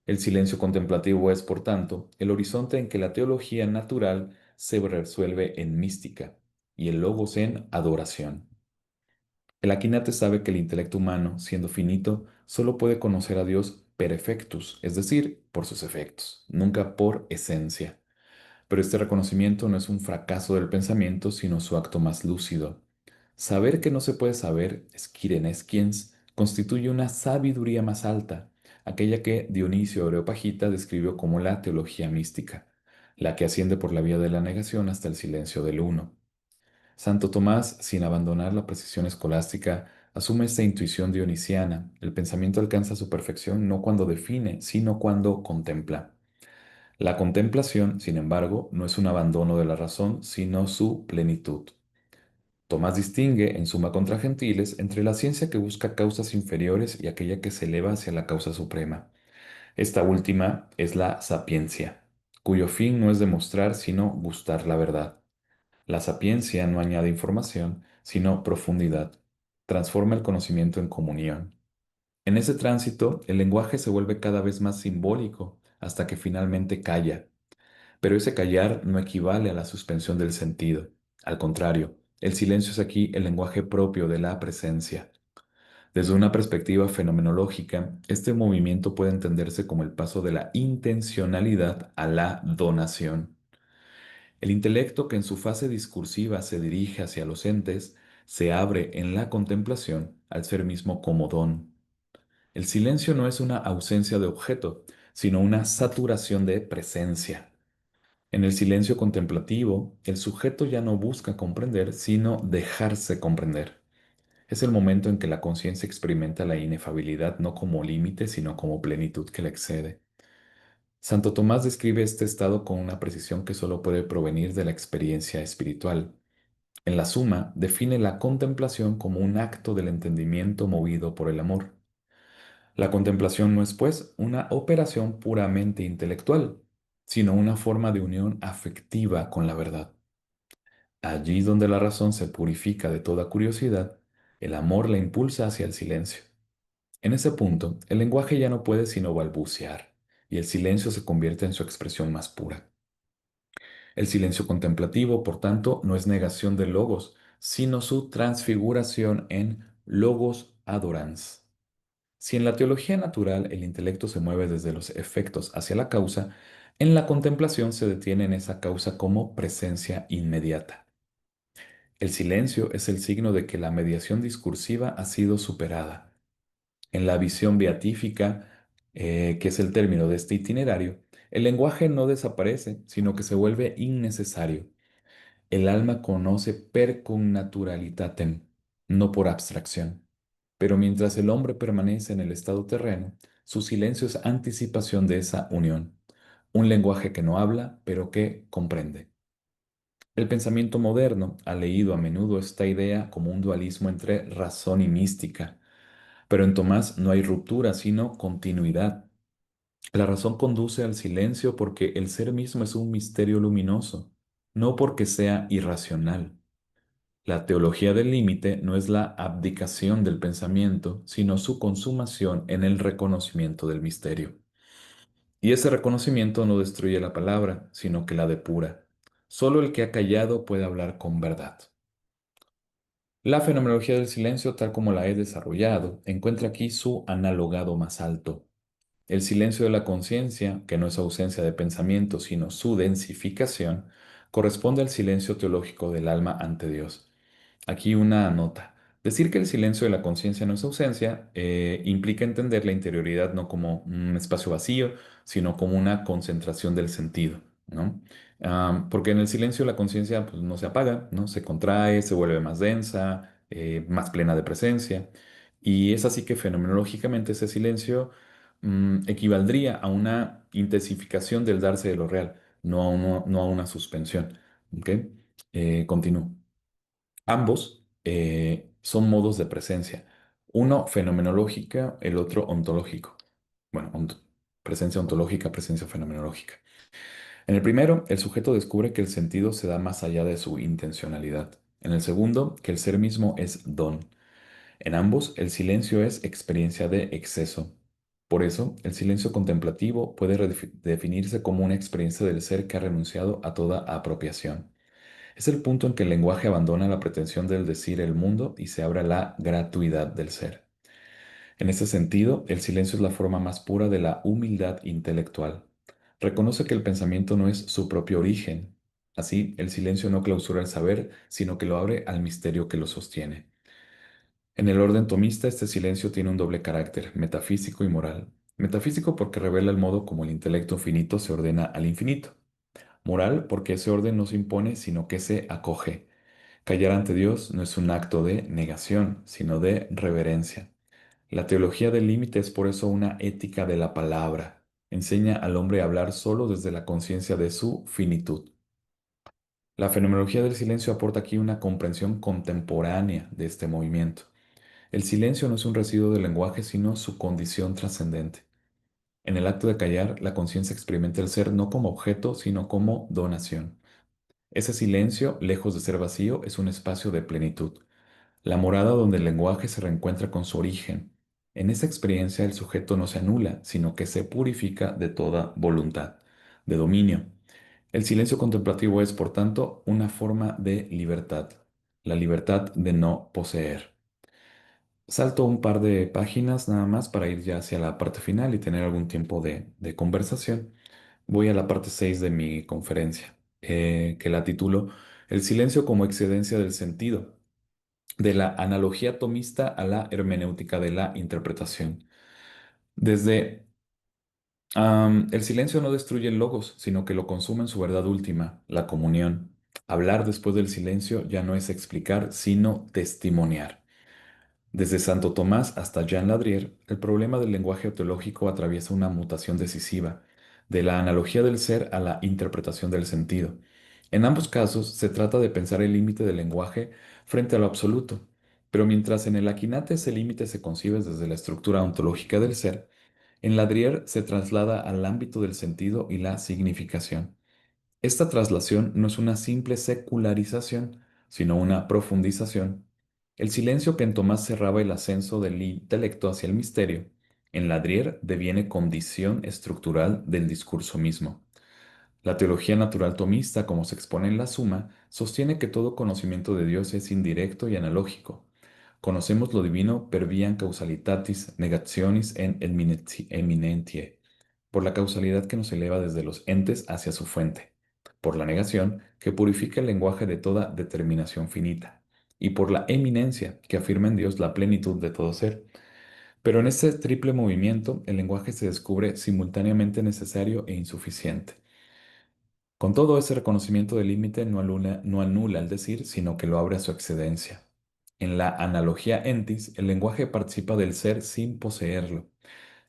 El silencio contemplativo es, por tanto, el horizonte en que la teología natural se resuelve en mística y el logos en adoración. El Aquinate sabe que el intelecto humano, siendo finito, solo puede conocer a Dios per effectus, es decir, por sus efectos, nunca por esencia. Pero este reconocimiento no es un fracaso del pensamiento, sino su acto más lúcido. Saber que no se puede saber, esquiren esquiens, constituye una sabiduría más alta, aquella que Dionisio Areopagita describió como la teología mística, la que asciende por la vía de la negación hasta el silencio del uno. Santo Tomás, sin abandonar la precisión escolástica, asume esta intuición dionisiana. El pensamiento alcanza su perfección no cuando define, sino cuando contempla. La contemplación, sin embargo, no es un abandono de la razón, sino su plenitud. Tomás distingue, en Suma contra Gentiles, entre la ciencia que busca causas inferiores y aquella que se eleva hacia la causa suprema. Esta última es la sapiencia, cuyo fin no es demostrar, sino gustar la verdad. La sapiencia no añade información, sino profundidad. Transforma el conocimiento en comunión. En ese tránsito, el lenguaje se vuelve cada vez más simbólico, hasta que finalmente calla. Pero ese callar no equivale a la suspensión del sentido. Al contrario, el silencio es aquí el lenguaje propio de la presencia. Desde una perspectiva fenomenológica, este movimiento puede entenderse como el paso de la intencionalidad a la donación. El intelecto que en su fase discursiva se dirige hacia los entes, se abre en la contemplación al ser mismo como don. El silencio no es una ausencia de objeto, sino una saturación de presencia. En el silencio contemplativo, el sujeto ya no busca comprender, sino dejarse comprender. Es el momento en que la conciencia experimenta la inefabilidad no como límite, sino como plenitud que la excede. Santo Tomás describe este estado con una precisión que solo puede provenir de la experiencia espiritual. En la Suma, define la contemplación como un acto del entendimiento movido por el amor. La contemplación no es, pues, una operación puramente intelectual, sino una forma de unión afectiva con la verdad. Allí donde la razón se purifica de toda curiosidad, el amor la impulsa hacia el silencio. En ese punto, el lenguaje ya no puede sino balbucear, y el silencio se convierte en su expresión más pura. El silencio contemplativo, por tanto, no es negación del logos, sino su transfiguración en logos adorans. Si en la teología natural el intelecto se mueve desde los efectos hacia la causa, en la contemplación se detiene en esa causa como presencia inmediata. El silencio es el signo de que la mediación discursiva ha sido superada. En la visión beatífica, que es el término de este itinerario, el lenguaje no desaparece, sino que se vuelve innecesario. El alma conoce per connaturalitatem, no por abstracción. Pero mientras el hombre permanece en el estado terreno, su silencio es anticipación de esa unión. Un lenguaje que no habla, pero que comprende. El pensamiento moderno ha leído a menudo esta idea como un dualismo entre razón y mística, pero en Tomás no hay ruptura, sino continuidad. La razón conduce al silencio porque el ser mismo es un misterio luminoso, no porque sea irracional. La teología del límite no es la abdicación del pensamiento, sino su consumación en el reconocimiento del misterio. Y ese reconocimiento no destruye la palabra, sino que la depura. Solo el que ha callado puede hablar con verdad. La fenomenología del silencio, tal como la he desarrollado, encuentra aquí su analogado más alto. El silencio de la conciencia, que no es ausencia de pensamiento, sino su densificación, corresponde al silencio teológico del alma ante Dios. Aquí una nota. Decir que el silencio de la conciencia no es ausencia implica entender la interioridad no como un espacio vacío, sino como una concentración del sentido, ¿no? Porque en el silencio la conciencia pues, no se apaga, ¿no? Se contrae, se vuelve más densa, más plena de presencia. Y es así que fenomenológicamente ese silencio equivaldría a una intensificación del darse de lo real, no a una suspensión. ¿Ok? Continúo. Ambos son modos de presencia, uno fenomenológica, el otro ontológico. Bueno, presencia ontológica, presencia fenomenológica. En el primero, el sujeto descubre que el sentido se da más allá de su intencionalidad. En el segundo, que el ser mismo es don. En ambos, el silencio es experiencia de exceso. Por eso, el silencio contemplativo puede definirse como una experiencia del ser que ha renunciado a toda apropiación. Es el punto en que el lenguaje abandona la pretensión del decir el mundo y se abre a la gratuidad del ser. En ese sentido, el silencio es la forma más pura de la humildad intelectual. Reconoce que el pensamiento no es su propio origen. Así, el silencio no clausura el saber, sino que lo abre al misterio que lo sostiene. En el orden tomista, este silencio tiene un doble carácter, metafísico y moral. Metafísico porque revela el modo como el intelecto finito se ordena al infinito. Moral porque ese orden no se impone, sino que se acoge. Callar ante Dios no es un acto de negación, sino de reverencia. La teología del límite es por eso una ética de la palabra. Enseña al hombre a hablar solo desde la conciencia de su finitud. La fenomenología del silencio aporta aquí una comprensión contemporánea de este movimiento. El silencio no es un residuo del lenguaje, sino su condición trascendente. En el acto de callar, la conciencia experimenta el ser no como objeto, sino como donación. Ese silencio, lejos de ser vacío, es un espacio de plenitud, la morada donde el lenguaje se reencuentra con su origen. En esa experiencia el sujeto no se anula, sino que se purifica de toda voluntad, de dominio. El silencio contemplativo es, por tanto, una forma de libertad, la libertad de no poseer. Salto un par de páginas nada más para ir ya hacia la parte final y tener algún tiempo de conversación. Voy a la parte 6 de mi conferencia, que la titulo El silencio como excedencia del sentido, de la analogía tomista a la hermenéutica de la interpretación. Desde el silencio no destruye el logos, sino que lo consume en su verdad última, la comunión. Hablar después del silencio ya no es explicar, sino testimoniar. Desde Santo Tomás hasta Jean Ladrier, el problema del lenguaje teológico atraviesa una mutación decisiva, de la analogía del ser a la interpretación del sentido. En ambos casos se trata de pensar el límite del lenguaje frente a lo absoluto, pero mientras en el Aquinate ese límite se concibe desde la estructura ontológica del ser, en Ladrier se traslada al ámbito del sentido y la significación. Esta traslación no es una simple secularización, sino una profundización. El silencio que en Tomás cerraba el ascenso del intelecto hacia el misterio, en Ladrier deviene condición estructural del discurso mismo. La teología natural tomista, como se expone en la Suma, sostiene que todo conocimiento de Dios es indirecto y analógico. Conocemos lo divino per viam causalitatis negationis en eminentiae, por la causalidad que nos eleva desde los entes hacia su fuente, por la negación que purifica el lenguaje de toda determinación finita, y por la eminencia que afirma en Dios la plenitud de todo ser. Pero en este triple movimiento, el lenguaje se descubre simultáneamente necesario e insuficiente. Con todo, ese reconocimiento del límite no anula el decir, sino que lo abre a su excedencia. En la analogía entis, el lenguaje participa del ser sin poseerlo.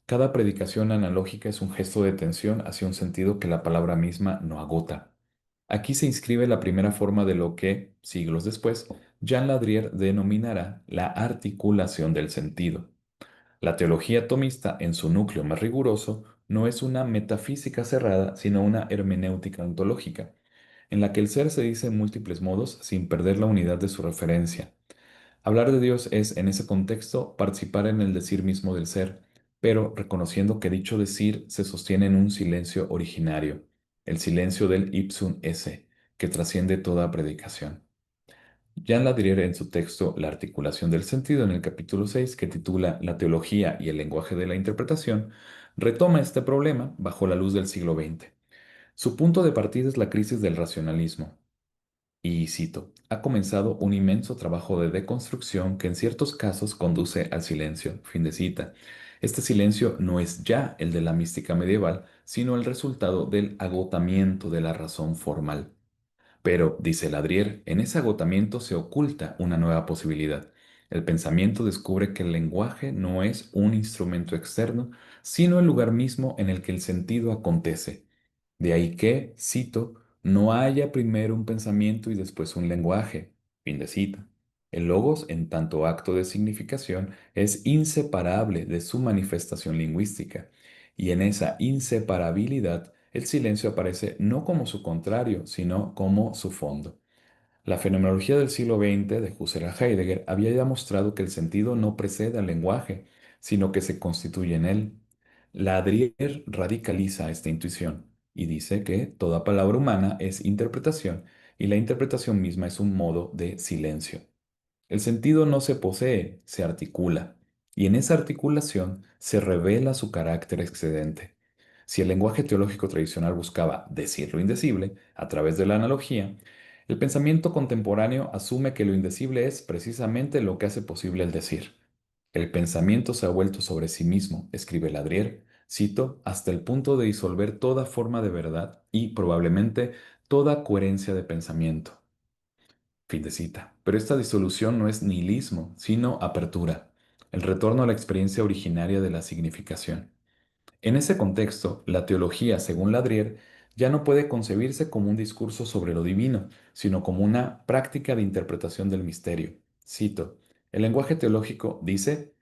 Cada predicación analógica es un gesto de tensión hacia un sentido que la palabra misma no agota. Aquí se inscribe la primera forma de lo que, siglos después, Jean Ladrier denominará la articulación del sentido. La teología tomista, en su núcleo más riguroso, no es una metafísica cerrada, sino una hermenéutica ontológica, en la que el ser se dice en múltiples modos sin perder la unidad de su referencia. Hablar de Dios es, en ese contexto, participar en el decir mismo del ser, pero reconociendo que dicho decir se sostiene en un silencio originario, el silencio del ipsum esse, que trasciende toda predicación. Jean Ladrier, en su texto La articulación del sentido, en el capítulo 6, que titula La teología y el lenguaje de la interpretación, retoma este problema bajo la luz del siglo XX. Su punto de partida es la crisis del racionalismo. Y cito, ha comenzado un inmenso trabajo de deconstrucción que en ciertos casos conduce al silencio. Fin de cita. Este silencio no es ya el de la mística medieval, sino el resultado del agotamiento de la razón formal. Pero, dice Ladrier, en ese agotamiento se oculta una nueva posibilidad. El pensamiento descubre que el lenguaje no es un instrumento externo, sino el lugar mismo en el que el sentido acontece. De ahí que, cito, no haya primero un pensamiento y después un lenguaje. Fin de cita. El logos, en tanto acto de significación, es inseparable de su manifestación lingüística, y en esa inseparabilidad el silencio aparece no como su contrario, sino como su fondo. La fenomenología del siglo XX de Husserl a Heidegger había ya mostrado que el sentido no precede al lenguaje, sino que se constituye en él. Ladrier radicaliza esta intuición y dice que toda palabra humana es interpretación y la interpretación misma es un modo de silencio. El sentido no se posee, se articula, y en esa articulación se revela su carácter excedente. Si el lenguaje teológico tradicional buscaba decir lo indecible a través de la analogía, el pensamiento contemporáneo asume que lo indecible es precisamente lo que hace posible el decir. El pensamiento se ha vuelto sobre sí mismo, escribe Ladrier, cito, hasta el punto de disolver toda forma de verdad y, probablemente, toda coherencia de pensamiento. Fin de cita. Pero esta disolución no es nihilismo, sino apertura, el retorno a la experiencia originaria de la significación. En ese contexto, la teología, según Ladrier, ya no puede concebirse como un discurso sobre lo divino, sino como una práctica de interpretación del misterio. Cito, el lenguaje teológico dice,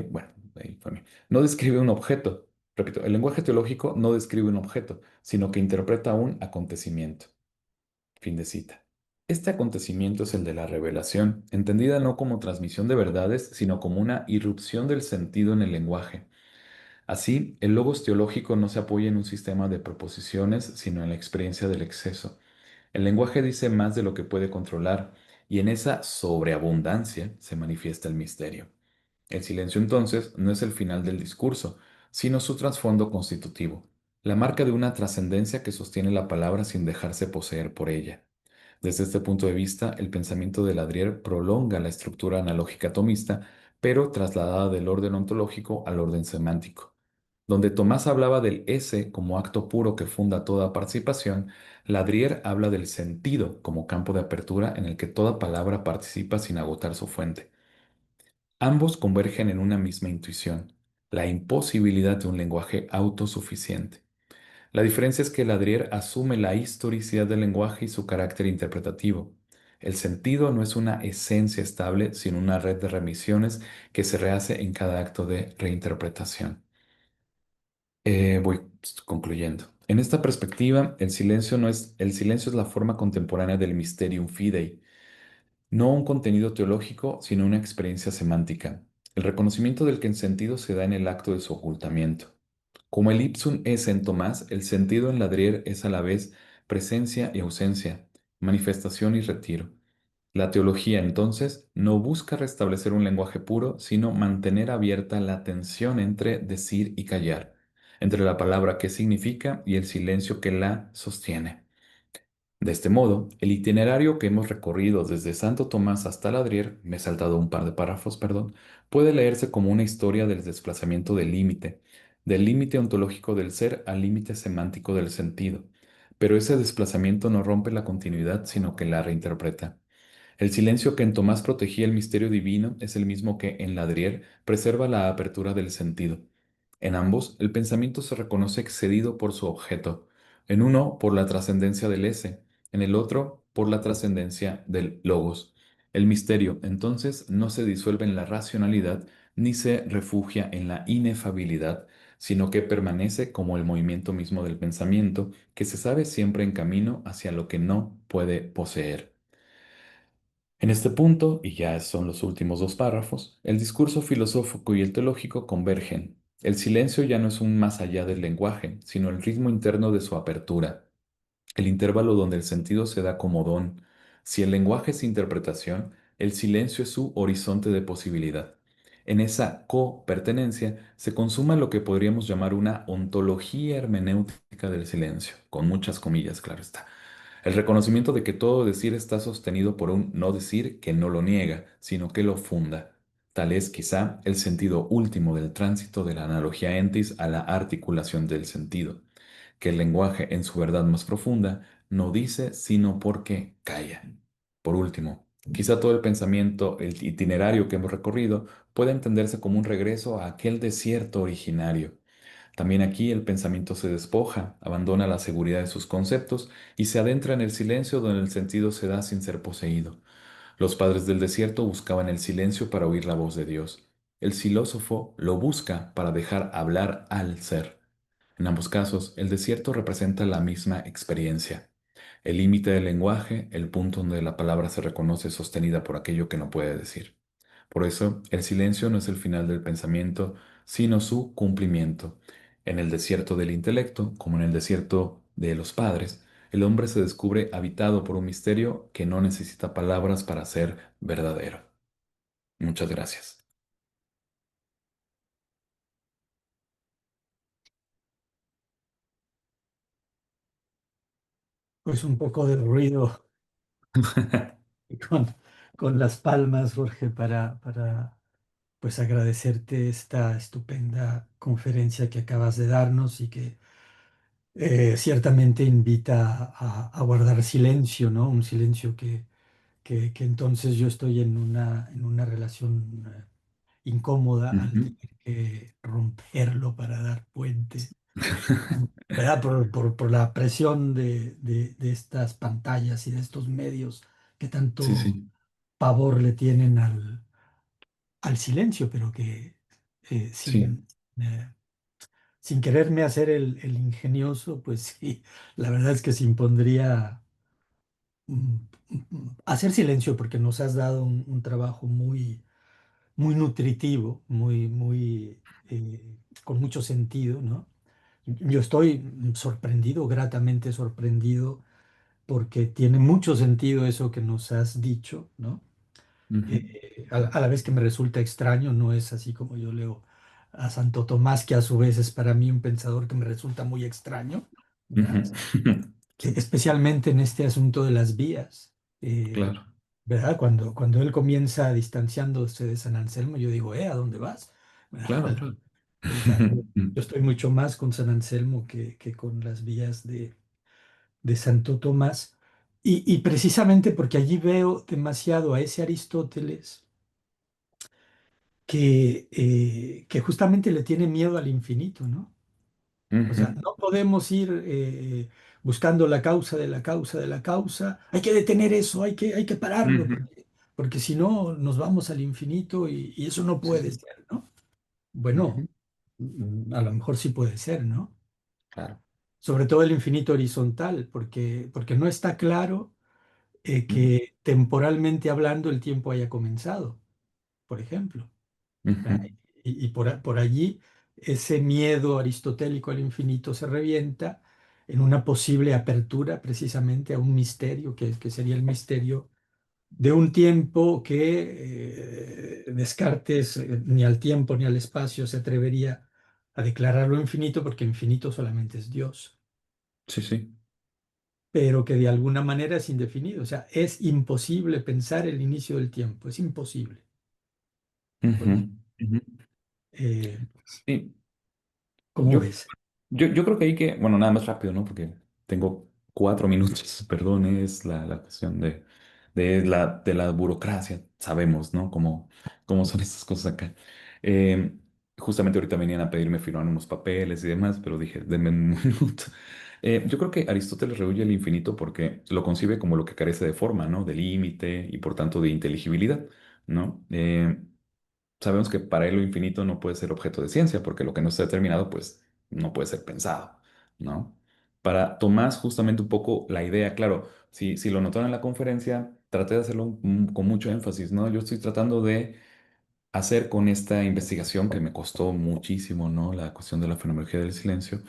bueno, ahí fue no describe un objeto. Repito, el lenguaje teológico no describe un objeto, sino que interpreta un acontecimiento. Fin de cita. Este acontecimiento es el de la revelación, entendida no como transmisión de verdades, sino como una irrupción del sentido en el lenguaje. Así, el logos teológico no se apoya en un sistema de proposiciones, sino en la experiencia del exceso. El lenguaje dice más de lo que puede controlar, y en esa sobreabundancia se manifiesta el misterio. El silencio entonces no es el final del discurso, sino su trasfondo constitutivo, la marca de una trascendencia que sostiene la palabra sin dejarse poseer por ella. Desde este punto de vista, el pensamiento de Ladrier prolonga la estructura analógica tomista, pero trasladada del orden ontológico al orden semántico. Donde Tomás hablaba del ese como acto puro que funda toda participación, Ladrier habla del sentido como campo de apertura en el que toda palabra participa sin agotar su fuente. Ambos convergen en una misma intuición, la imposibilidad de un lenguaje autosuficiente. La diferencia es que Ladrier asume la historicidad del lenguaje y su carácter interpretativo. El sentido no es una esencia estable, sino una red de remisiones que se rehace en cada acto de reinterpretación. Voy concluyendo. En esta perspectiva, el silencio es la forma contemporánea del mysterium fidei, no un contenido teológico, sino una experiencia semántica. El reconocimiento del que el sentido se da en el acto de su ocultamiento. Como el ipsum es en Tomás, el sentido en Ladrier es a la vez presencia y ausencia, manifestación y retiro. La teología, entonces, no busca restablecer un lenguaje puro, sino mantener abierta la tensión entre decir y callar, entre la palabra que significa y el silencio que la sostiene. De este modo, el itinerario que hemos recorrido desde Santo Tomás hasta Ladrier, me he saltado un par de párrafos, perdón, puede leerse como una historia del desplazamiento del límite ontológico del ser al límite semántico del sentido. Pero ese desplazamiento no rompe la continuidad, sino que la reinterpreta. El silencio que en Tomás protegía el misterio divino es el mismo que en Ladrier preserva la apertura del sentido. En ambos, el pensamiento se reconoce excedido por su objeto, en uno por la trascendencia del ese, en el otro por la trascendencia del logos. El misterio, entonces, no se disuelve en la racionalidad ni se refugia en la inefabilidad, sino que permanece como el movimiento mismo del pensamiento, que se sabe siempre en camino hacia lo que no puede poseer. En este punto, y ya son los últimos dos párrafos, el discurso filosófico y el teológico convergen. El silencio ya no es un más allá del lenguaje, sino el ritmo interno de su apertura, el intervalo donde el sentido se da como don. Si el lenguaje es interpretación, el silencio es su horizonte de posibilidad. En esa copertenencia se consuma lo que podríamos llamar una ontología hermenéutica del silencio, con muchas comillas, claro está. El reconocimiento de que todo decir está sostenido por un no decir que no lo niega, sino que lo funda. Tal es quizá el sentido último del tránsito de la analogía entis a la articulación del sentido, que el lenguaje en su verdad más profunda no dice sino porque calla. Por último, quizá todo el pensamiento, el itinerario que hemos recorrido, pueda entenderse como un regreso a aquel desierto originario. También aquí el pensamiento se despoja, abandona la seguridad de sus conceptos y se adentra en el silencio donde el sentido se da sin ser poseído. Los padres del desierto buscaban el silencio para oír la voz de Dios. El filósofo lo busca para dejar hablar al ser. En ambos casos, el desierto representa la misma experiencia. El límite del lenguaje, el punto donde la palabra se reconoce sostenida por aquello que no puede decir. Por eso, el silencio no es el final del pensamiento, sino su cumplimiento. En el desierto del intelecto, como en el desierto de los padres, el hombre se descubre habitado por un misterio que no necesita palabras para ser verdadero. Muchas gracias. Pues un poco de ruido con, con las palmas, Jorge, para pues agradecerte esta estupenda conferencia que acabas de darnos y que ciertamente invita a guardar silencio, ¿no? Un silencio que entonces yo estoy en una relación incómoda al Ujú. tener que romperlo para dar puente, ¿verdad? Por la presión de estas pantallas y de estos medios que Sí, tanto sí, pavor le tienen al silencio, pero que eh, sí, sin, eh, sin quererme hacer el ingenioso, pues sí, la verdad es que se impondría mm, hacer silencio porque nos has dado un trabajo muy nutritivo, con mucho sentido, ¿no? Yo estoy sorprendido, gratamente sorprendido, porque tiene mucho sentido eso que nos has dicho, ¿no? ujú, A la vez que me resulta extraño, no es así como yo leo a Santo Tomás, que a su vez es para mí un pensador que me resulta muy extraño, ujú. ¿verdad? Sí, Especialmente en este asunto de las vías, eh, claro, ¿verdad? Cuando él comienza distanciándose de San Anselmo, yo digo, ¿a dónde vas? claro, ¿Verdad? claro. O sea, yo estoy mucho más con San Anselmo que con las vías de Santo Tomás. Y precisamente porque allí veo demasiado a ese Aristóteles que justamente le tiene miedo al infinito, ¿no? O sea, Ujú, no podemos ir buscando la causa de la causa de la causa. Hay que detener eso, hay que pararlo, ujú. porque si no nos vamos al infinito y eso no Sí, puede sí. ser, ¿no? Bueno, Ujú, a lo mejor sí puede ser, ¿no? claro. Sobre todo el infinito horizontal, porque no está claro Ujú, que temporalmente hablando el tiempo haya comenzado, por ejemplo. ¿Verdad? ujú. Y por allí ese miedo aristotélico al infinito se revienta en una posible apertura precisamente a un misterio que sería el misterio de un tiempo que Descartes ni al tiempo ni al espacio se atrevería a declararlo infinito, porque infinito solamente es Dios, Sí, sí. pero que de alguna manera es indefinido. O sea, es imposible pensar el inicio del tiempo, es imposible. Ujú, Bueno, ujú. eh, Sí, ¿cómo yo, ves? yo creo que hay que, bueno, nada más rápido, ¿no? Porque tengo 4 minutos, perdón, es la cuestión de la burocracia, sabemos, ¿no? Cómo son estas cosas acá. Eh, Justamente ahorita venían a pedirme firmar unos papeles y demás, pero dije, denme un minuto. Yo creo que Aristóteles rehuye el infinito porque lo concibe como lo que carece de forma, ¿no? De límite y por tanto de inteligibilidad, ¿no? Sabemos que para él lo infinito no puede ser objeto de ciencia, porque lo que no está determinado, pues no puede ser pensado, ¿no? Para Tomás, justamente un poco la idea, claro, si lo notaron en la conferencia, traté de hacerlo con mucho énfasis, ¿no? Yo estoy tratando de hacer con esta investigación que me costó muchísimo, ¿no? La cuestión de la fenomenología del silencio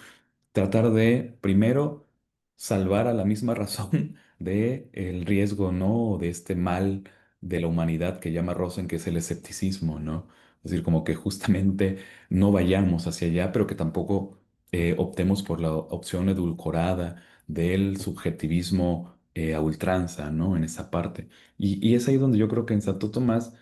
tratar de, primero, salvar a la misma razón de el riesgo, ¿no? De este mal de la humanidad que llama Rosen, que es el escepticismo, ¿no? Es decir, como que justamente no vayamos hacia allá, pero que tampoco optemos por la opción edulcorada del subjetivismo a ultranza, ¿no? En esa parte. Y es ahí donde yo creo que en Santo Tomás,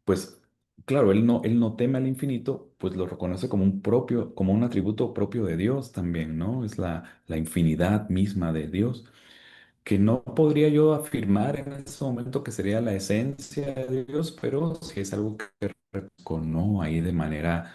pues claro, él no teme al infinito, pues lo reconoce como un propio, como un atributo propio de Dios también, ¿no? Es la infinidad misma de Dios, que no podría yo afirmar en ese momento que sería la esencia de Dios, pero sí es algo que reconozco, ¿no? Ahí de manera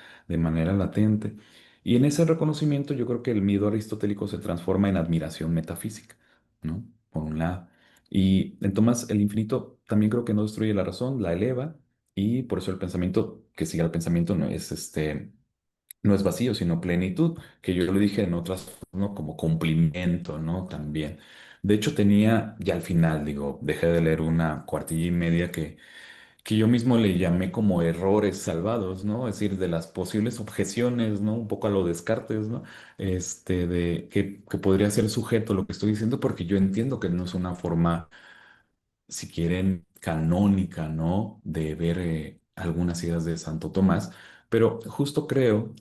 latente. Y en ese reconocimiento yo creo que el miedo aristotélico se transforma en admiración metafísica, ¿no? Por un lado. Y en Tomás el infinito también creo que no destruye la razón, la eleva, y por eso el pensamiento, que siga el pensamiento, no es vacío, sino plenitud, que yo lo dije en otras, ¿no? Como cumplimiento, ¿no? También. De hecho, tenía, ya al final, digo, dejé de leer una cuartilla y media que yo mismo le llamé como errores salvados, ¿no? Es decir, de las posibles objeciones, ¿no? Un poco a lo Descartes, ¿no? De que podría ser sujeto lo que estoy diciendo, porque yo entiendo que no es una forma, si quieren, canónica, ¿no? De ver algunas ideas de Santo Tomás, pero justo creo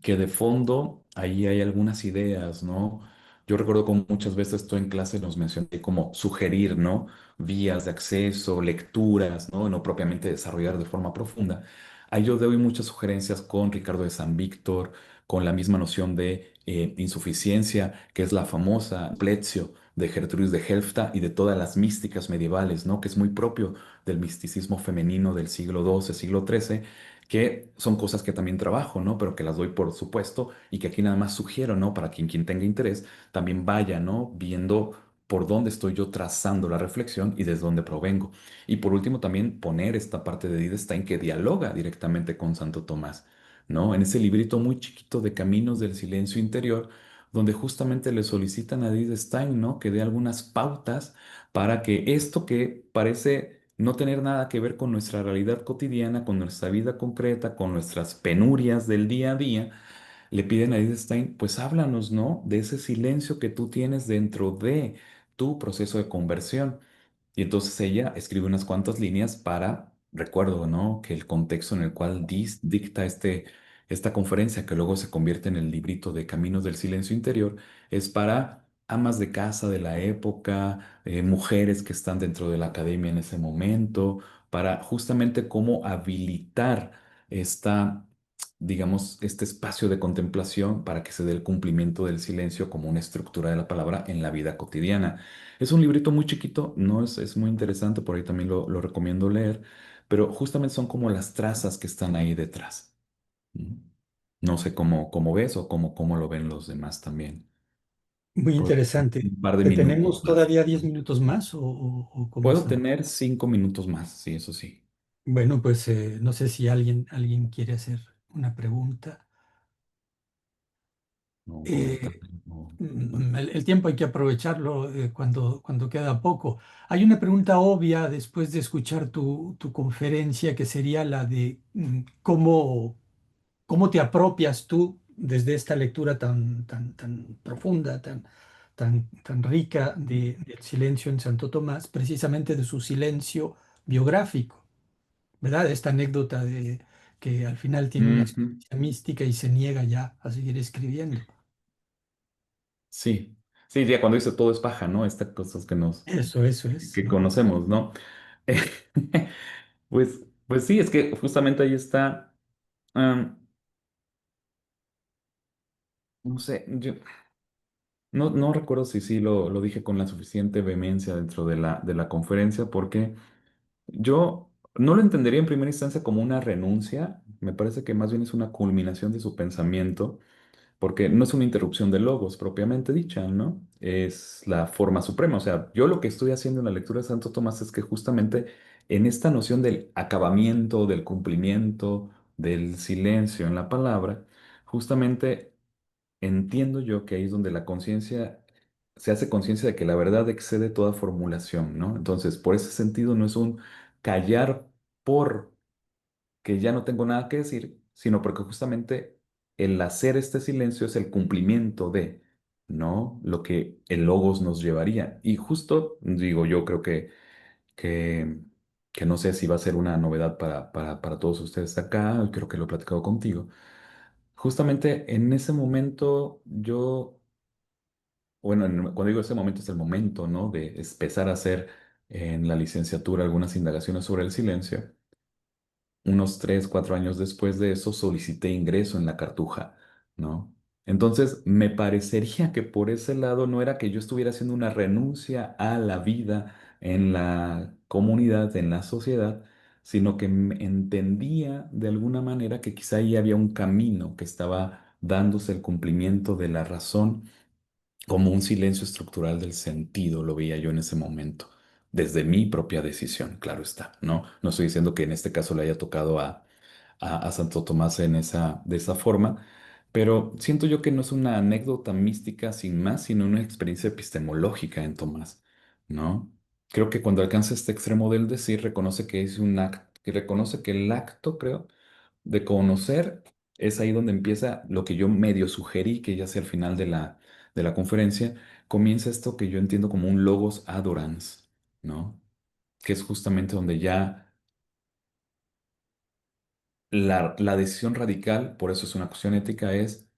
que de fondo ahí hay algunas ideas, ¿no? Yo recuerdo como muchas veces tú en clase nos mencioné como sugerir, ¿no? Vías de acceso, lecturas, ¿no? No propiamente desarrollar de forma profunda. Ahí yo doy muchas sugerencias con Ricardo de San Víctor, con la misma noción de insuficiencia, que es la famosa Pleccio de Gertrudis de Helfta y de todas las místicas medievales, ¿no? Que es muy propio del misticismo femenino del siglo XII, siglo XIII, que son cosas que también trabajo, ¿no? Pero que las doy por supuesto y que aquí nada más sugiero, ¿no? Para quien tenga interés, también vaya, ¿no? Viendo por dónde estoy yo trazando la reflexión y desde dónde provengo. Y por último, también poner esta parte de Didestein que dialoga directamente con Santo Tomás, ¿no? En ese librito muy chiquito de Caminos del Silencio Interior, donde justamente le solicitan a Didestein, ¿no? Que dé algunas pautas para que esto que parece no tener nada que ver con nuestra realidad cotidiana, con nuestra vida concreta, con nuestras penurias del día a día, le piden a Edith Stein, pues háblanos, ¿no? De ese silencio que tú tienes dentro de tu proceso de conversión. Y entonces ella escribe unas cuantas líneas para, recuerdo, ¿no? Que el contexto en el cual dicta esta conferencia, que luego se convierte en el librito de Caminos del Silencio Interior, es para amas de casa de la época, mujeres que están dentro de la academia en ese momento, para justamente cómo habilitar esta, digamos, este espacio de contemplación para que se dé el cumplimiento del silencio como una estructura de la palabra en la vida cotidiana. Es un librito muy chiquito, no es muy interesante, por ahí también lo recomiendo leer, pero justamente son como las trazas que están ahí detrás. ¿Mm? No sé cómo ves o cómo lo ven los demás también. Muy Por interesante. un par de ¿Que minutos tenemos más. todavía 10 minutos más o cómo Puedo estamos? tener 5 minutos más, sí, eso sí. Bueno, pues no sé si alguien quiere hacer una pregunta. No, comentar. Eh, el tiempo hay que aprovecharlo cuando queda poco. Hay una pregunta obvia después de escuchar tu conferencia, que sería la de cómo te apropias tú desde esta lectura tan profunda, tan rica del silencio en Santo Tomás, precisamente de su silencio biográfico, ¿verdad? Esta anécdota de que al final tiene una Ujú. experiencia mística y se niega ya a seguir escribiendo. Sí, sí, ya cuando dice todo es paja, ¿no? Estas cosas Eso es, que ¿no? conocemos, ¿no? Pues sí, es que justamente ahí está, no sé, yo no recuerdo si sí lo dije con la suficiente vehemencia dentro de la conferencia, porque yo no lo entendería en primera instancia como una renuncia, me parece que más bien es una culminación de su pensamiento, porque no es una interrupción de logos propiamente dicha, ¿no? Es la forma suprema. O sea, yo lo que estoy haciendo en la lectura de Santo Tomás es que justamente en esta noción del acabamiento, del cumplimiento, del silencio en la palabra, justamente entiendo yo que ahí es donde la conciencia se hace conciencia de que la verdad excede toda formulación, ¿no? Entonces, por ese sentido, no es un callar por que ya no tengo nada que decir, sino porque justamente el hacer este silencio es el cumplimiento de, ¿no? Lo que el logos nos llevaría. Y justo, digo, yo creo que, que no sé si va a ser una novedad para todos ustedes acá, creo que lo he platicado contigo. Justamente en ese momento yo, bueno, cuando digo ese momento es el momento, ¿no? De empezar a hacer en la licenciatura algunas indagaciones sobre el silencio. Unos 3, 4 años después de eso solicité ingreso en la Cartuja, ¿no? Entonces, me parecería que por ese lado no era que yo estuviera haciendo una renuncia a la vida en la comunidad, en la sociedad, sino que entendía de alguna manera que quizá ahí había un camino que estaba dándose el cumplimiento de la razón como un silencio estructural del sentido, lo veía yo en ese momento, desde mi propia decisión, claro está, ¿no? No estoy diciendo que en este caso le haya tocado a Santo Tomás de esa forma, pero siento yo que no es una anécdota mística sin más, sino una experiencia epistemológica en Tomás, ¿no? Creo que cuando alcanza este extremo del decir, reconoce que es un acto, que reconoce que el acto, creo, de conocer es ahí donde empieza lo que yo medio sugerí, que ya sea al final de la conferencia, comienza esto que yo entiendo como un logos adorans, ¿no? Que es justamente donde ya la decisión radical, por eso es una cuestión ética, es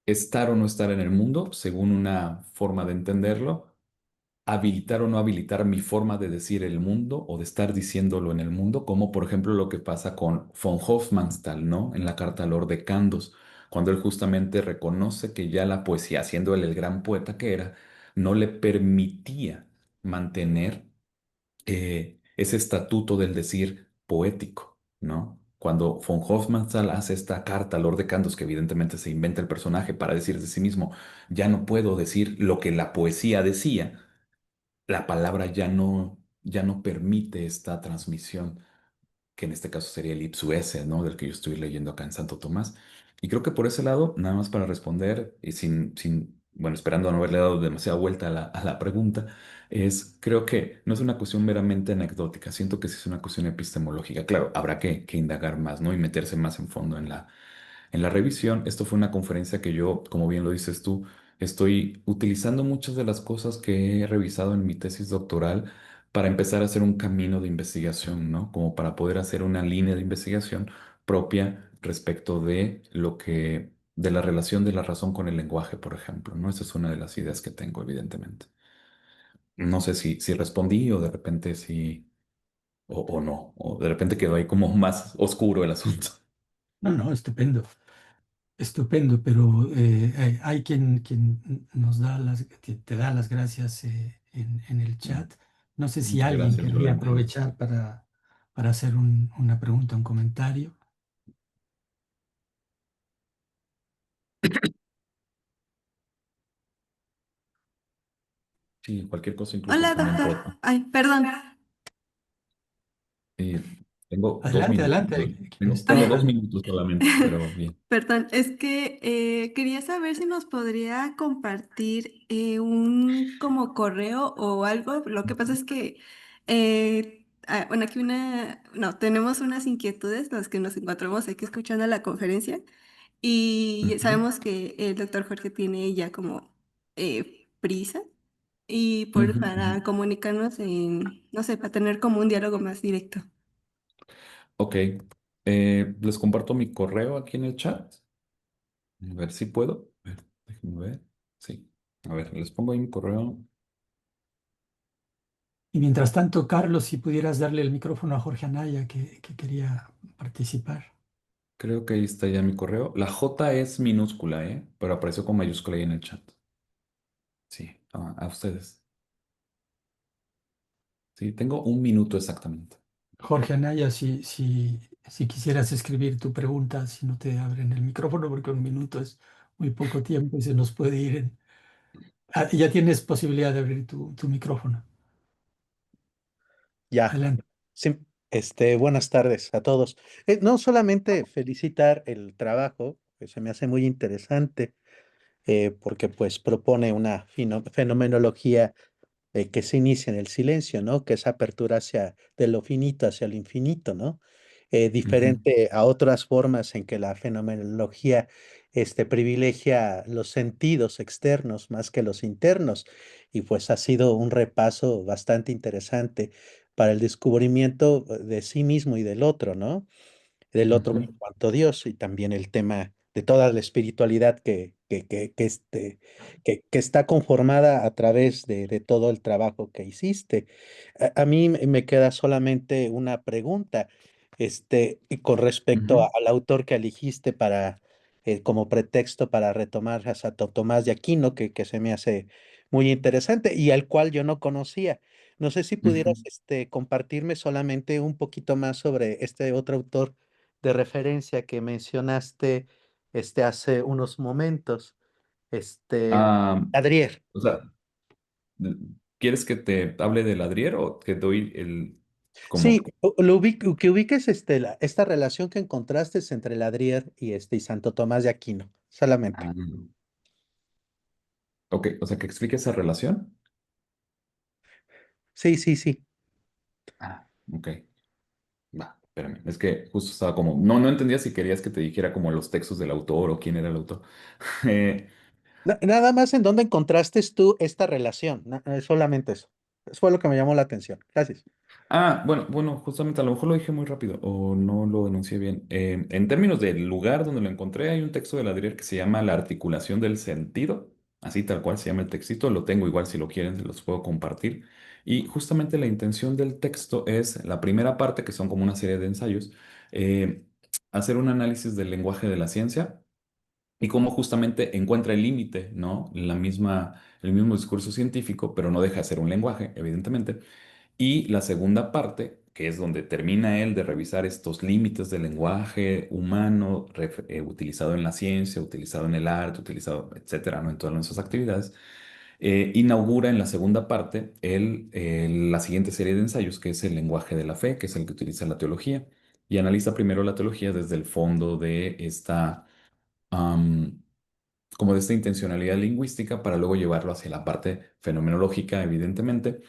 estar o no estar en el mundo, según una forma de entenderlo, habilitar o no habilitar mi forma de decir el mundo o de estar diciéndolo en el mundo, como por ejemplo lo que pasa con von Hofmannsthal, ¿no? En la carta al Lord de Candos, cuando él justamente reconoce que ya la poesía, siendo él el gran poeta que era, no le permitía mantener ese estatuto del decir poético, ¿no? Cuando von Hofmannsthal hace esta carta a Lord de Candos, que evidentemente se inventa el personaje para decir de sí mismo, ya no puedo decir lo que la poesía decía, la palabra ya no permite esta transmisión, que en este caso sería el ipsuese, ¿no? Del que yo estoy leyendo acá en Santo Tomás. Y creo que por ese lado, nada más para responder, y bueno, esperando no haberle dado demasiada vuelta a a la pregunta, creo que no es una cuestión meramente anecdótica, siento que sí es una cuestión epistemológica. Claro, habrá que indagar más, ¿no? Y meterse más en fondo en en la revisión. Esto fue una conferencia que yo, como bien lo dices tú, estoy utilizando muchas de las cosas que he revisado en mi tesis doctoral para empezar a hacer un camino de investigación, ¿no? Como para poder hacer una línea de investigación propia respecto de de la relación de la razón con el lenguaje, por ejemplo, ¿no? Esa es una de las ideas que tengo, evidentemente. No sé si respondí o de repente o no, o de repente quedó ahí como más oscuro el asunto. No, no, estupendo. Estupendo, pero hay quien nos da te da las gracias en el chat. No sé si Muchas alguien gracias, querría Rolando. aprovechar para hacer una pregunta, un comentario. Sí, cualquier cosa incluso Hola, también doctor. puedo. Ay, perdón. Sí, tengo dos Adelante, minutos. adelante. Quien Tengo está. 2 minutos solamente, pero bien. Perdón, es que quería saber si nos podría compartir un como correo o algo. Lo que pasa es que, bueno, aquí no, tenemos unas inquietudes, los que nos encontramos aquí escuchando la conferencia y Ujú. sabemos que el doctor Jorge tiene ya como prisa y Ujú, ujú. para comunicarnos no sé, para tener como un diálogo más directo. Ok, les comparto mi correo aquí en el chat. A ver si puedo. A ver, déjenme ver. Sí. A ver, les pongo ahí mi correo. Y mientras tanto, Carlos, si pudieras darle el micrófono a Jorge Anaya, que quería participar. Creo que ahí está ya mi correo. La J es minúscula, ¿eh? Pero apareció con mayúscula ahí en el chat. Sí, a ustedes. Sí, tengo un minuto exactamente. Jorge Anaya, si quisieras escribir tu pregunta, si no te abren el micrófono, porque un minuto es muy poco tiempo y se nos puede ir ya tienes posibilidad de abrir tu micrófono. Ya, Adelante. sí, buenas tardes a todos. No solamente felicitar el trabajo, que se me hace muy interesante, porque pues propone una fenomenología que se inicia en el silencio, ¿no? Que es apertura hacia de lo finito hacia lo infinito, ¿no? Ujú, Diferente a otras formas en que la fenomenología privilegia los sentidos externos más que los internos. Y pues ha sido un repaso bastante interesante para el descubrimiento de sí mismo y del otro, ¿no? Del otro ujú, en cuanto a Dios y también el tema de toda la espiritualidad que está conformada a través de todo el trabajo que hiciste. A mí me queda solamente una pregunta, y con respecto ujú, al autor que elegiste para, como pretexto para retomar a Santo Tomás de Aquino, que se me hace muy interesante y al cual yo no conocía. No sé si ujú. pudieras, compartirme solamente un poquito más sobre este otro autor de referencia que mencionaste, hace unos momentos, Ah, Adrier. o sea, ¿quieres que te hable del Ladrier o que doy el como... Sí, que ubiques esta relación que encontraste entre el Adrier y Santo Tomás de Aquino, solamente. Ah, ok, o sea, que explique esa relación. Sí, sí, sí. Ah, ok. Va, espérame. Es que justo estaba como... No entendía si querías que te dijera como los textos del autor o quién era el autor. Eh, Nada más en dónde encontraste tú esta relación, solamente eso. Eso fue lo que me llamó la atención. Gracias. bueno, justamente a lo mejor lo dije muy rápido o no lo enuncié bien. En términos del lugar donde lo encontré, hay un texto de Ladrier que se llama La articulación del sentido, así tal cual se llama el textito, lo tengo igual si lo quieren, se los puedo compartir. Y justamente la intención del texto es la primera parte, que son como una serie de ensayos, eh, hacer un análisis del lenguaje de la ciencia y cómo justamente encuentra el límite, ¿no? El mismo discurso científico, pero no deja de ser un lenguaje, evidentemente y la segunda parte, que es donde termina él de revisar estos límites del lenguaje humano utilizado en la ciencia, utilizado en el arte, utilizado, etcétera, ¿no? En todas nuestras actividades, inaugura en la segunda parte la siguiente serie de ensayos, que es el lenguaje de la fe, que es el que utiliza la teología, y analiza primero la teología desde el fondo de am, como de esta intencionalidad lingüística, para luego llevarlo hacia la parte fenomenológica, evidentemente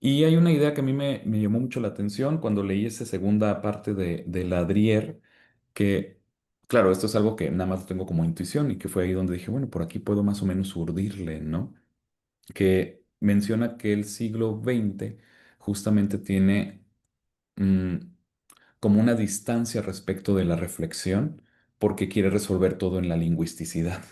y hay una idea que a mí me llamó mucho la atención cuando leí esa segunda parte de Ladrier, que, claro, esto es algo que nada más lo tengo como intuición y que fue ahí donde dije, bueno, por aquí puedo más o menos urdirle, ¿no? Que menciona que el siglo XX justamente tiene mm, como una distancia respecto de la reflexión porque quiere resolver todo en la lingüisticidad,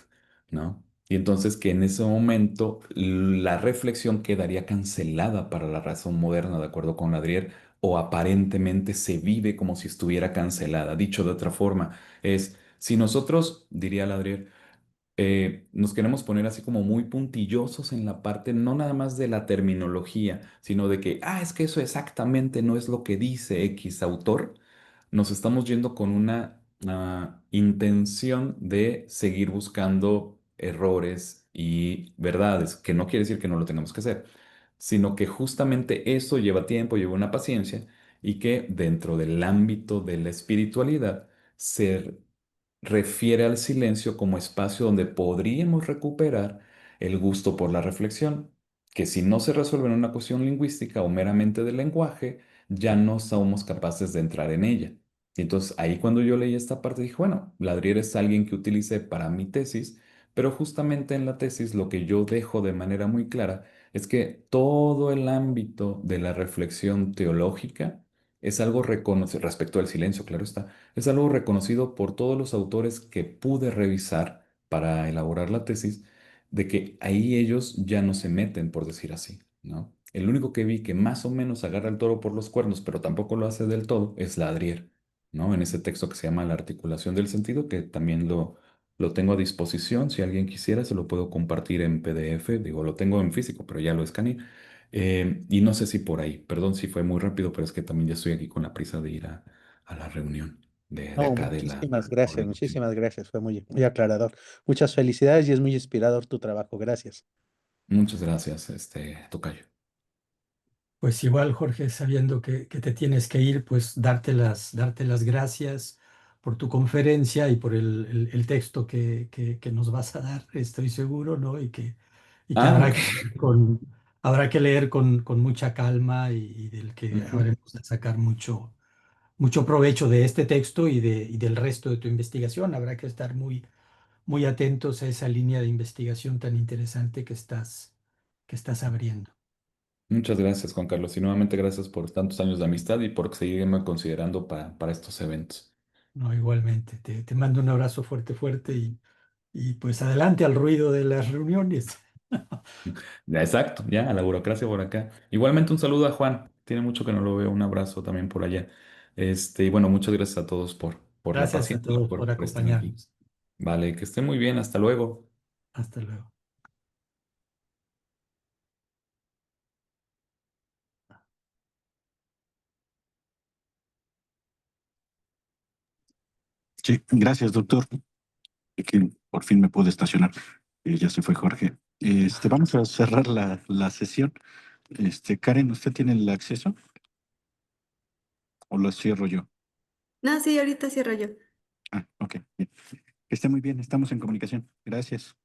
¿no? Y entonces que en ese momento la reflexión quedaría cancelada para la razón moderna, de acuerdo con Ladrier, o aparentemente se vive como si estuviera cancelada. Dicho de otra forma, es si nosotros, diría Ladrier, nos queremos poner así como muy puntillosos en la parte, no nada más de la terminología, sino de que, es que eso exactamente no es lo que dice X autor, nos estamos yendo con una intención de seguir buscando errores y verdades, que no quiere decir que no lo tengamos que hacer, sino que justamente eso lleva tiempo, lleva una paciencia y que dentro del ámbito de la espiritualidad se refiere al silencio como espacio donde podríamos recuperar el gusto por la reflexión, que si no se resuelve en una cuestión lingüística o meramente del lenguaje, ya no somos capaces de entrar en ella. Y entonces ahí cuando yo leí esta parte dije, bueno, Ladrier es alguien que utilicé para mi tesis, Pero justamente en la tesis lo que yo dejo de manera muy clara es que todo el ámbito de la reflexión teológica es algo reconocido, respecto al silencio, claro está, es algo reconocido por todos los autores que pude revisar para elaborar la tesis, de que ahí ellos ya no se meten, por decir así, ¿no? El único que vi que más o menos agarra el toro por los cuernos, pero tampoco lo hace del todo, es Ladrier, ¿no? En ese texto que se llama La articulación del sentido, que también lo tengo a disposición. Si alguien quisiera, se lo puedo compartir en PDF. Digo, lo tengo en físico, pero ya lo escaneé. Y no sé si por ahí, perdón si fue muy rápido, pero es que también ya estoy aquí con la prisa de ir a la reunión de No, acá de la coordinación. muchísimas gracias, fue muy aclarador. Muchas felicidades y es muy inspirador tu trabajo, gracias. Muchas gracias, tocayo. Pues igual, Jorge, sabiendo que te tienes que ir, pues darte las gracias por tu conferencia y por el texto que nos vas a dar, estoy seguro, ¿no? Y que Ah, ok. habrá que leer con mucha calma y del que Ujú. habremos de sacar mucho provecho de este texto y del resto de tu investigación. Habrá que estar muy atentos a esa línea de investigación tan interesante que estás abriendo. Muchas gracias, Juan Carlos. Y nuevamente gracias por tantos años de amistad y por seguirme considerando para estos eventos. No, igualmente, te mando un abrazo fuerte, fuerte y pues adelante al ruido de las reuniones. Ya, exacto, ya, a la burocracia por acá. Igualmente un saludo a Juan. Tiene mucho que no lo veo. Un abrazo también por allá. Y bueno, muchas gracias a todos por la Gracias a paciencia, todos por por estar aquí. acompañarnos. Vale, que esté muy bien. Hasta luego. Hasta luego. Sí, gracias, doctor, que por fin me pude estacionar. Ya se fue Jorge. Vamos a cerrar la sesión. Karen, ¿usted tiene el acceso o lo cierro yo? No, sí, ahorita cierro yo. Ah, ok. Bien. Que esté muy bien, estamos en comunicación. Gracias.